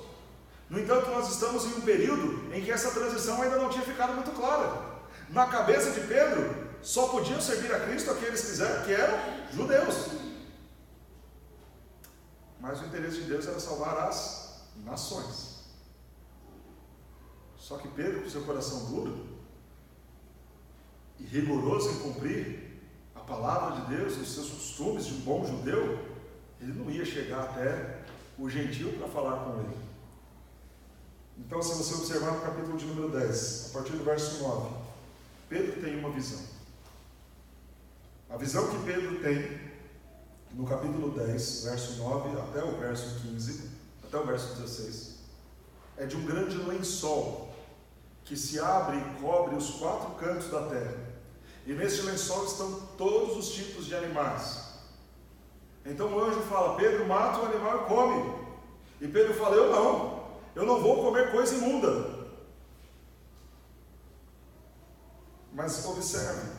No entanto, nós estamos em um período em que essa transição ainda não tinha ficado muito clara. Na cabeça de Pedro, só podiam servir a Cristo aqueles que eram judeus. Mas o interesse de Deus era salvar as nações. Só que Pedro, com seu coração duro e rigoroso em cumprir a palavra de Deus, os seus costumes de um bom judeu, ele não ia chegar até o gentil para falar com ele. Então, se você observar no capítulo de número 10, a partir do verso 9, Pedro tem uma visão. A visão que Pedro tem no capítulo 10, verso 9 até o verso 15, até o verso 16, é de um grande lençol que se abre e cobre os 4 cantos da terra. E neste lençol estão todos os tipos de animais. Então o anjo fala: Pedro, mata o animal e come. E Pedro fala: eu não vou comer coisa imunda. Mas observe,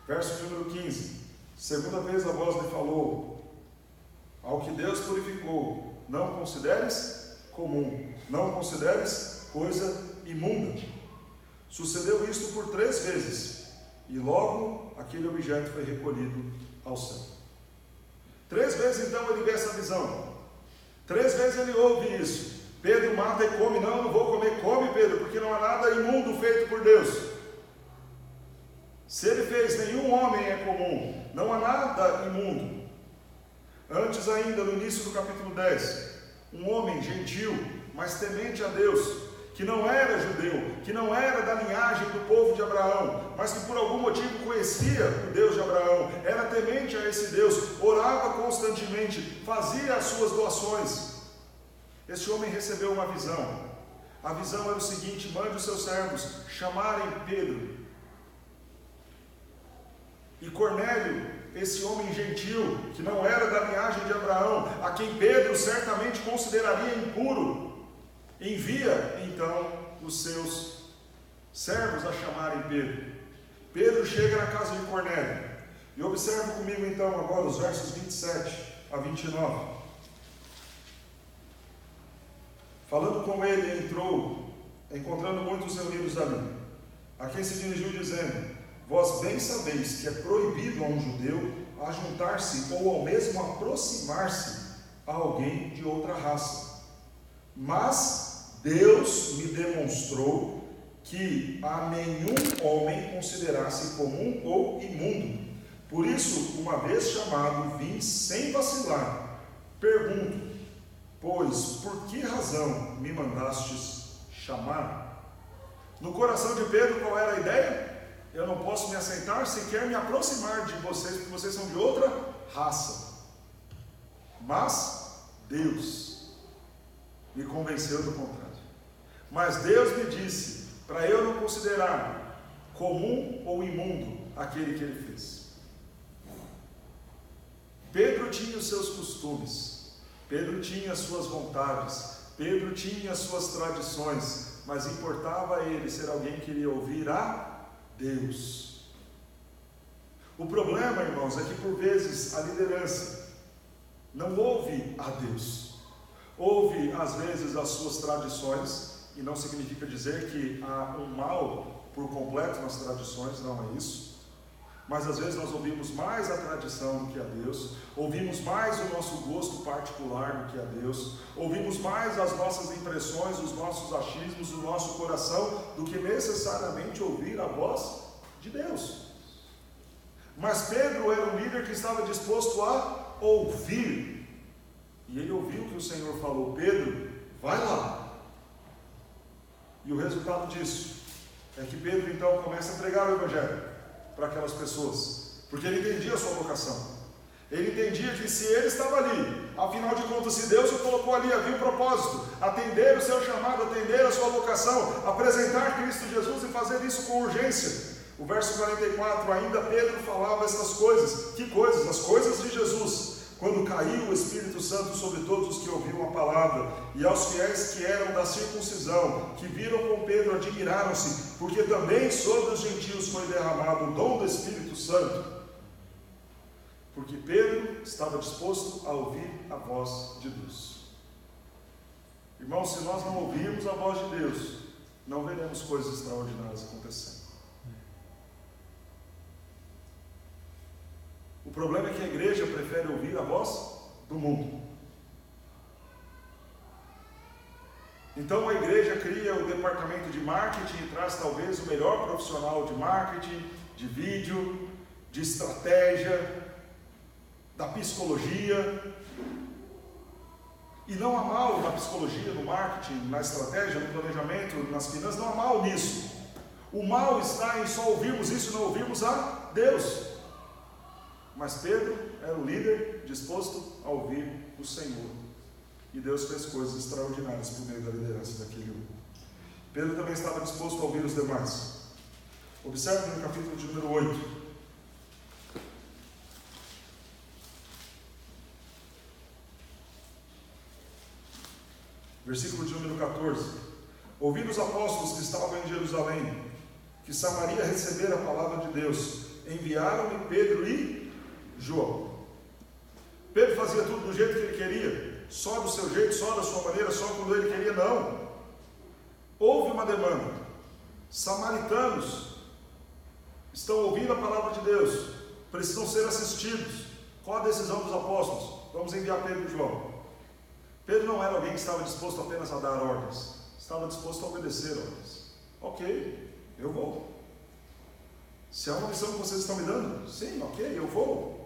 verso número 15: segunda vez a voz lhe falou: ao que Deus purificou, não consideres comum, não consideres coisa imunda. Sucedeu isto por 3 vezes, e logo aquele objeto foi recolhido ao céu. 3 vezes então ele vê essa visão. 3 vezes ele ouve isso: Pedro, mata e come. Não vou comer. Come, Pedro, porque não há nada imundo feito por Deus. Se ele fez, nenhum homem é comum, não há nada imundo. Antes ainda, no início do capítulo 10, um homem gentil, mas temente a Deus, que não era judeu, que não era da linhagem do povo de Abraão, mas que por algum motivo conhecia o Deus de Abraão, era temente a esse Deus, orava constantemente, fazia as suas doações. Esse homem recebeu uma visão. A visão era o seguinte: mande os seus servos chamarem Pedro. E Cornélio, esse homem gentil, que não era da linhagem de Abraão, a quem Pedro certamente consideraria impuro, envia então os seus servos a chamarem Pedro. Pedro chega na casa de Cornélio. E observe comigo então agora os versos 27 a 29. Falando com ele, entrou, encontrando muitos reunidos ali, a quem se dirigiu dizendo: vós bem sabeis que é proibido a um judeu ajuntar-se ou ao mesmo aproximar-se a alguém de outra raça. Mas Deus me demonstrou que a nenhum homem considerasse comum ou imundo. Por isso, uma vez chamado, vim sem vacilar. Pergunto: pois por que razão me mandastes chamar? No coração de Pedro, qual era a ideia? Eu não posso me assentar, sequer me aproximar de vocês, porque vocês são de outra raça. Mas Deus me convenceu do contrário. Mas Deus me disse para eu não considerar comum ou imundo aquele que ele fez. Pedro tinha os seus costumes, Pedro tinha as suas vontades, Pedro tinha as suas tradições, mas importava a ele ser alguém que iria ouvir a Deus. O problema, irmãos, é que por vezes a liderança não ouve a Deus, ouve às vezes as suas tradições, e não significa dizer que há um mal por completo nas tradições, não é isso. Mas às vezes nós ouvimos mais a tradição do que a Deus, ouvimos mais o nosso gosto particular do que a Deus, ouvimos mais as nossas impressões, os nossos achismos, o nosso coração, do que necessariamente ouvir a voz de Deus. Mas Pedro era um líder que estava disposto a ouvir, e ele ouviu o que o Senhor falou: Pedro, vai lá. E o resultado disso é que Pedro então começa a pregar o Evangelho para aquelas pessoas, porque ele entendia a sua vocação. Ele entendia que se ele estava ali, afinal de contas, se Deus o colocou ali, havia um propósito: atender o seu chamado, atender a sua vocação, apresentar Cristo Jesus e fazer isso com urgência. O verso 44, ainda Pedro falava essas coisas. Que coisas? As coisas de Jesus. quando caiu o Espírito Santo sobre todos os que ouviam a palavra, e aos fiéis que eram da circuncisão, que viram com Pedro, admiraram-se, porque também sobre os gentios foi derramado o dom do Espírito Santo, porque Pedro estava disposto a ouvir a voz de Deus. Irmãos, se nós não ouvirmos a voz de Deus, não veremos coisas extraordinárias acontecendo. O problema é que a igreja prefere ouvir a voz do mundo. Então a igreja cria o departamento de marketing e traz talvez o melhor profissional de marketing, de vídeo, de estratégia, da psicologia. E não há mal na psicologia, no marketing, na estratégia, no planejamento, nas finanças, não há mal nisso. O mal está em só ouvirmos isso e não ouvirmos a Deus. Mas Pedro era o líder disposto a ouvir o Senhor. E Deus fez coisas extraordinárias por meio da liderança daquele homem. Pedro também estava disposto a ouvir os demais. Observe no capítulo de número 8. Versículo de número 14. Ouvindo os apóstolos que estavam em Jerusalém, que Samaria recebera a palavra de Deus, enviaram-lhe Pedro e João. Pedro fazia tudo do jeito que ele queria, só do seu jeito, só da sua maneira, só quando ele queria, não. Houve uma demanda. Samaritanos estão ouvindo a palavra de Deus, precisam ser assistidos. Qual a decisão dos apóstolos? Vamos enviar Pedro e João. Pedro não era alguém que estava disposto apenas a dar ordens, estava disposto a obedecer ordens. Ok, eu vou. Se é uma missão que vocês estão me dando, sim, ok, eu vou.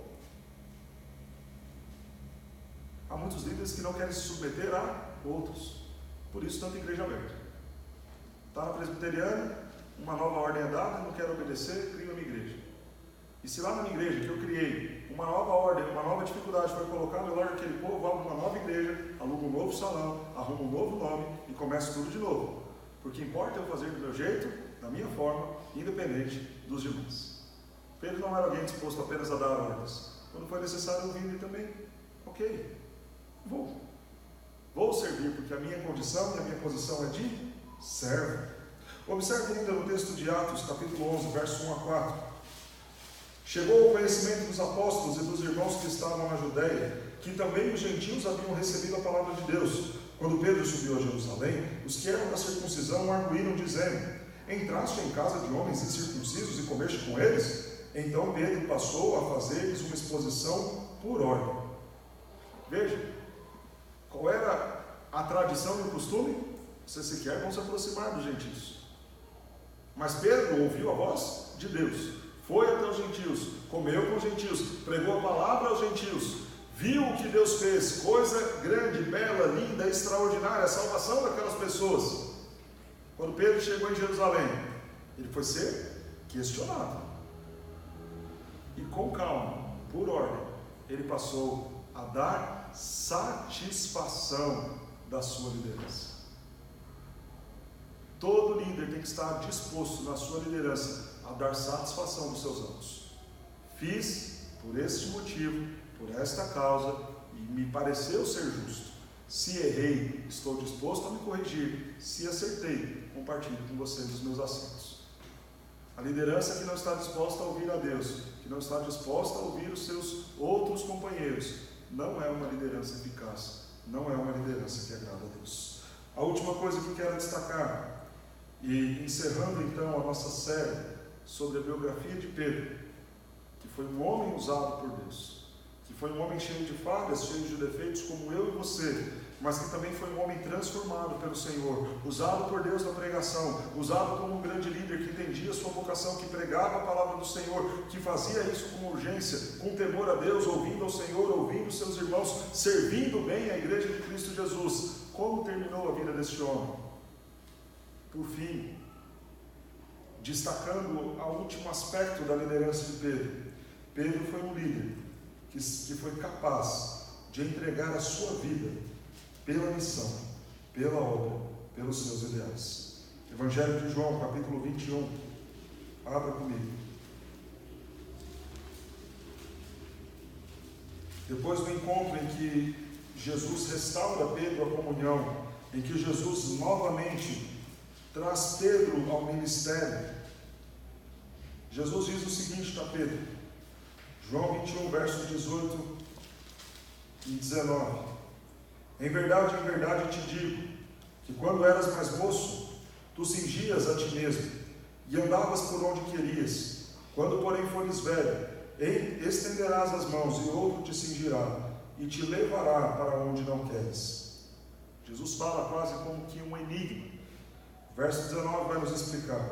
Há muitos líderes que não querem se submeter a outros, por isso tanta igreja aberta. Está na presbiteriana, uma nova ordem é dada, não quero obedecer, crio a minha igreja. E se lá na minha igreja que eu criei, uma nova ordem, uma nova dificuldade foi colocada, eu largo aquele povo, abro uma nova igreja, alugo um novo salão, arrumo um novo nome e começo tudo de novo. Porque importa eu fazer do meu jeito, da minha forma, independente dos demais. Pedro não era alguém disposto apenas a dar ordens. Quando foi necessário ouvir ele também, ok, vou servir, porque a minha condição e a minha posição é de servo. Observe ainda no texto de Atos, capítulo 11, verso 1 a 4. Chegou ao conhecimento dos apóstolos e dos irmãos que estavam na Judéia, que também os gentios haviam recebido a palavra de Deus. Quando Pedro subiu a Jerusalém, os que eram da circuncisão o arguíram, dizendo: entraste em casa de homens incircuncisos e comeste com eles? Então Pedro passou a fazer-lhes uma exposição por ordem. Veja, qual era a tradição e o costume? Vocês sequer vão se aproximar dos gentios. Mas Pedro ouviu a voz de Deus, foi até os gentios, comeu com os gentios, pregou a palavra aos gentios, viu o que Deus fez, coisa grande, bela, linda, extraordinária, a salvação daquelas pessoas. Quando Pedro chegou em Jerusalém, ele foi ser questionado. E com calma, por ordem, ele passou a dar satisfação da sua liderança. Todo líder tem que estar disposto na sua liderança a dar satisfação dos seus atos. Fiz por este motivo, por esta causa, e me pareceu ser justo. Se errei, estou disposto a me corrigir. Se acertei, compartilho com vocês os meus acertos. A liderança que não está disposta a ouvir a Deus, que não está disposta a ouvir os seus outros companheiros, não é uma liderança eficaz, não é uma liderança que agrada a Deus. A última coisa que eu quero destacar, e encerrando então a nossa série sobre a biografia de Pedro, que foi um homem usado por Deus, que foi um homem cheio de falhas, cheio de defeitos como eu e você, mas que também foi um homem transformado pelo Senhor, usado por Deus na pregação, usado como um grande líder que entendia sua vocação, que pregava a palavra do Senhor, que fazia isso com urgência, com temor a Deus, ouvindo ao Senhor, ouvindo seus irmãos, servindo bem a igreja de Cristo Jesus. Como terminou a vida deste homem? Por fim, destacando o último aspecto da liderança de Pedro. Pedro foi um líder que foi capaz de entregar a sua vida pela missão, pela obra, pelos seus ideais. Evangelho de João, capítulo 21. Abra comigo. depois do encontro em que Jesus restaura Pedro à comunhão, em que Jesus novamente traz Pedro ao ministério, Jesus diz o seguinte para Pedro, João 21, versos 18 e 19: em verdade te digo, que quando eras mais moço, tu cingias a ti mesmo, e andavas por onde querias. Quando, porém, fores velho, estenderás as mãos, e outro te cingirá, e te levará para onde não queres. Jesus fala quase como que um enigma. Verso 19 vai nos explicar.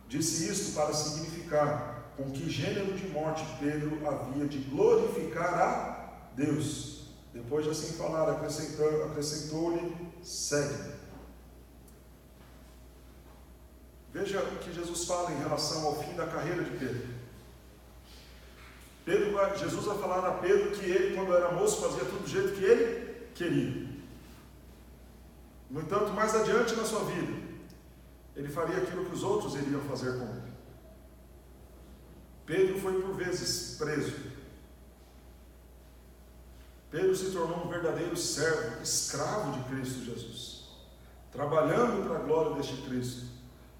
Disse isto para significar com que gênero de morte Pedro havia de glorificar a Deus. Depois de assim falar, acrescentou-lhe: segue. Veja o que Jesus fala em relação ao fim da carreira de Pedro. Jesus vai falar a Pedro que ele, quando era moço, fazia tudo do jeito que ele queria. No entanto, mais adiante na sua vida, ele faria aquilo que os outros iriam fazer com ele. Pedro foi por vezes preso. Pedro se tornou um verdadeiro servo, escravo de Cristo Jesus, trabalhando para a glória deste Cristo,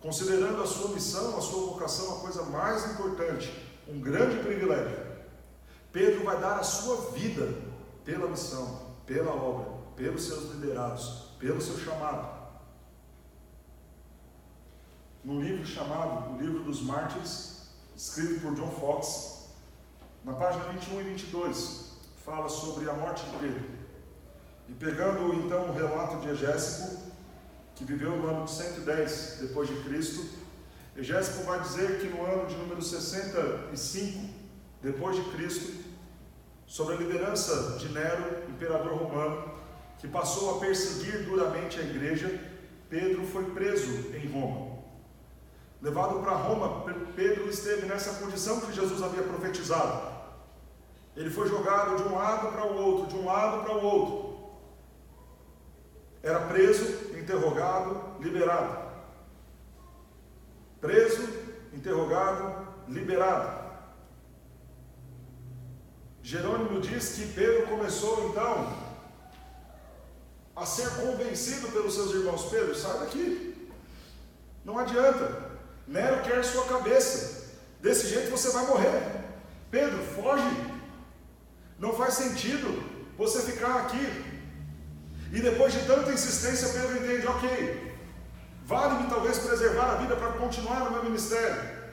considerando a sua missão, a sua vocação a coisa mais importante, um grande privilégio. Pedro vai dar a sua vida pela missão, pela obra, pelos seus liderados, pelo seu chamado. Num livro chamado O Livro dos Mártires, escrito por John Fox, na página 21 e 22, fala sobre a morte de Pedro. E pegando então o relato de Egésipo, que viveu no ano de 110 depois de Cristo, Egésipo vai dizer que no ano de número 65 depois de Cristo, sobre a liderança de Nero, imperador romano, que passou a perseguir duramente a igreja, Pedro foi preso em Roma. Levado para Roma, Pedro esteve nessa condição que Jesus havia profetizado. Ele foi jogado de um lado para o outro, de um lado para o outro. Era preso, interrogado, liberado. Preso, interrogado, liberado. Jerônimo diz que Pedro começou então a ser convencido pelos seus irmãos: Pedro, sai daqui, não adianta, Nero quer sua cabeça, desse jeito você vai morrer. Pedro, foge, não faz sentido você ficar aqui. E depois de tanta insistência, Pedro entende: ok, vale-me talvez preservar a vida para continuar no meu ministério.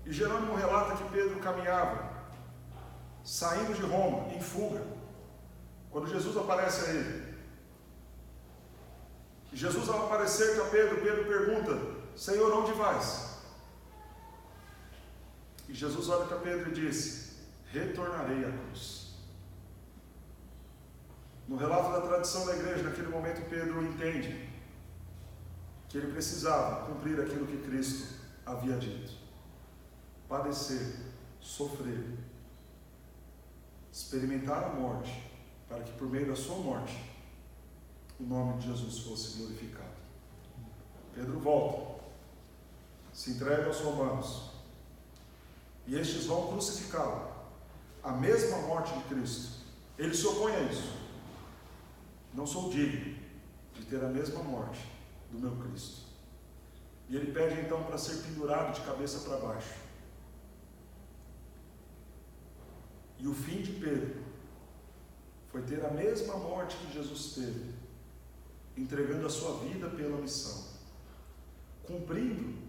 E Jerônimo relata que Pedro caminhava, saindo de Roma, em fuga, quando Jesus aparece a ele. E Jesus, ao aparecer para Pedro, Pedro pergunta: Senhor, onde vais? E Jesus olha para Pedro e diz: retornarei à cruz. No relato da tradição da igreja, naquele momento Pedro entende que ele precisava cumprir aquilo que Cristo havia dito: padecer, sofrer, experimentar a morte, para que por meio da sua morte o nome de Jesus fosse glorificado. Pedro volta, se entrega aos romanos, e estes vão crucificá-lo, a mesma morte de Cristo. Ele se opõe a isso: não sou digno de ter a mesma morte do meu Cristo. E ele pede então para ser pendurado de cabeça para baixo. E o fim de Pedro foi ter a mesma morte que Jesus teve, entregando a sua vida pela missão, cumprindo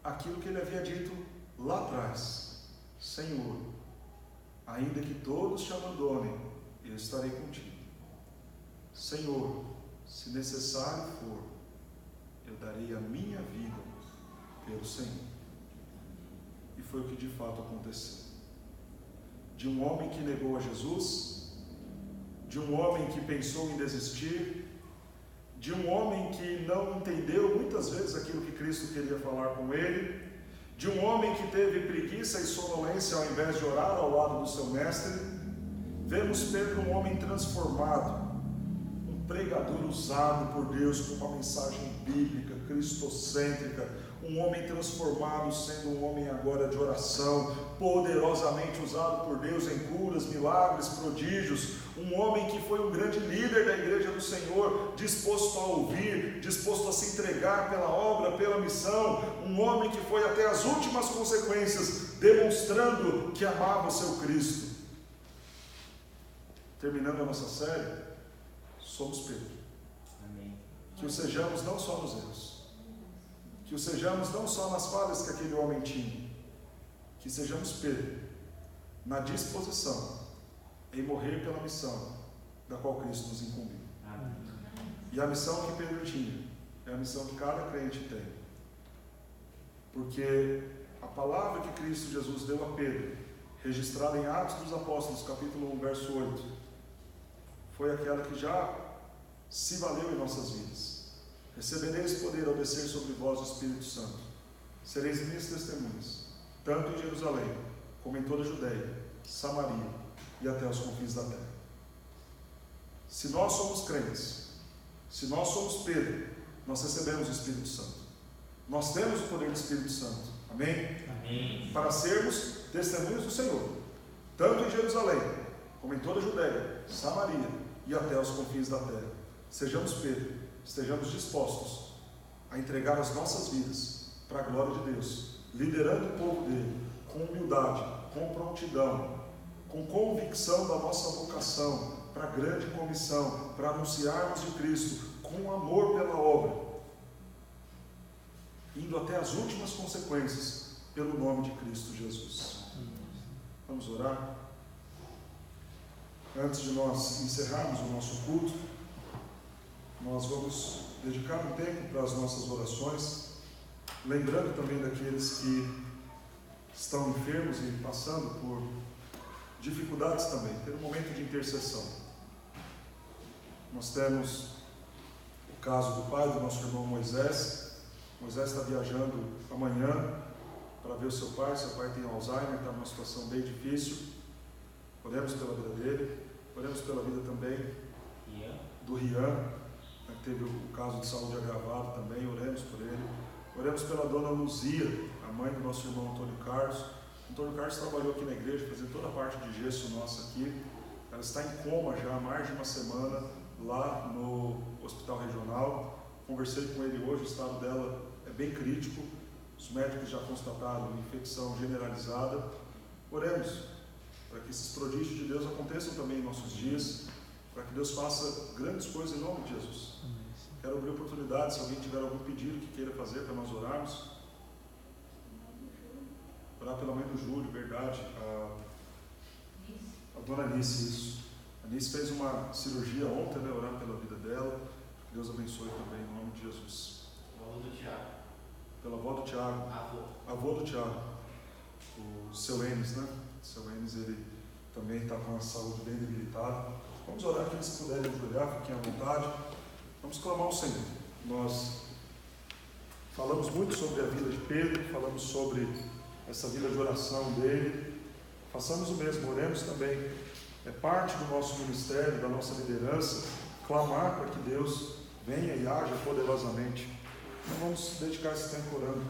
aquilo que ele havia dito lá atrás: Senhor, ainda que todos te abandonem, eu estarei contigo. Senhor, se necessário for, eu darei a minha vida pelo Senhor. E foi o que de fato aconteceu. De um homem que negou a Jesus, de um homem que pensou em desistir, de um homem que não entendeu muitas vezes aquilo que Cristo queria falar com ele, de um homem que teve preguiça e sonolência ao invés de orar ao lado do seu mestre, vemos Pedro um homem transformado, um pregador usado por Deus com uma mensagem bíblica, cristocêntrica, um homem transformado, sendo um homem agora de oração, poderosamente usado por Deus em curas, milagres, prodígios, um homem que foi um grande líder da igreja do Senhor, disposto a ouvir, disposto a se entregar pela obra, pela missão, um homem que foi até as últimas consequências, demonstrando que amava o seu Cristo. Terminando a nossa série, somos Pedro. Amém. Que o sejamos não só nos erros, que o sejamos não só nas falhas que aquele homem tinha, que sejamos Pedro, na disposição em morrer pela missão da qual Cristo nos incumbiu. Amém. E a missão que Pedro tinha é a missão que cada crente tem, porque a palavra que Cristo Jesus deu a Pedro, registrada em Atos dos Apóstolos, capítulo 1, verso 8, foi aquela que já se valeu em nossas vidas. Recebereis poder ao descer sobre vós o Espírito Santo. Sereis minhas testemunhas, tanto em Jerusalém, como em toda a Judeia, Samaria e até os confins da terra. Se nós somos crentes, se nós somos Pedro, nós recebemos o Espírito Santo. Nós temos o poder do Espírito Santo. Amém? Amém. Para sermos testemunhas do Senhor, tanto em Jerusalém, como em toda a Judeia, Samaria e até os confins da terra. Sejamos Pedro. Estejamos dispostos a entregar as nossas vidas para a glória de Deus, liderando o povo dele, com humildade, com prontidão, com convicção da nossa vocação para a grande comissão, para anunciarmos de Cristo, com amor pela obra, indo até as últimas consequências, pelo nome de Cristo Jesus. Vamos orar? Antes de nós encerrarmos o nosso culto, nós vamos dedicar um tempo para as nossas orações, lembrando também daqueles que estão enfermos e passando por dificuldades também, ter um momento de intercessão. Nós temos o caso do pai do nosso irmão Moisés. Moisés está viajando amanhã para ver o seu pai tem Alzheimer, está numa situação bem difícil. Oremos pela vida dele, oremos pela vida também do Rian, que teve o caso de saúde agravado também, oremos por ele. Oremos pela dona Luzia, a mãe do nosso irmão Antônio Carlos. Antônio Carlos trabalhou aqui na igreja, fazendo toda a parte de gesso nossa aqui. Ela está em coma já há mais de uma semana lá no hospital regional. Conversei com ele hoje, o estado dela é bem crítico. Os médicos já constataram infecção generalizada. Oremos para que esses prodígios de Deus aconteçam também em nossos dias, para que Deus faça grandes coisas em nome de Jesus. Quero abrir oportunidade, se alguém tiver algum pedido que queira fazer para nós orarmos. Orar pela mãe do Júlio, verdade, a dona Anice, isso. A Anice fez uma cirurgia ontem, né? Orar pela vida dela. Que Deus abençoe também em nome de Jesus. O avô do Tiago. Pela avó do Tiago. Avô do Tiago. O seu Enes, né? O seu Enes, ele também está com a saúde bem debilitada. Vamos orar aqui, se puderem ajoelhar, fiquem à vontade. Vamos clamar ao Senhor. Nós falamos muito sobre a vida de Pedro, falamos sobre essa vida de oração dele. Façamos o mesmo, oremos também. É parte do nosso ministério, da nossa liderança, clamar para que Deus venha e haja poderosamente. Então vamos dedicar esse tempo orando.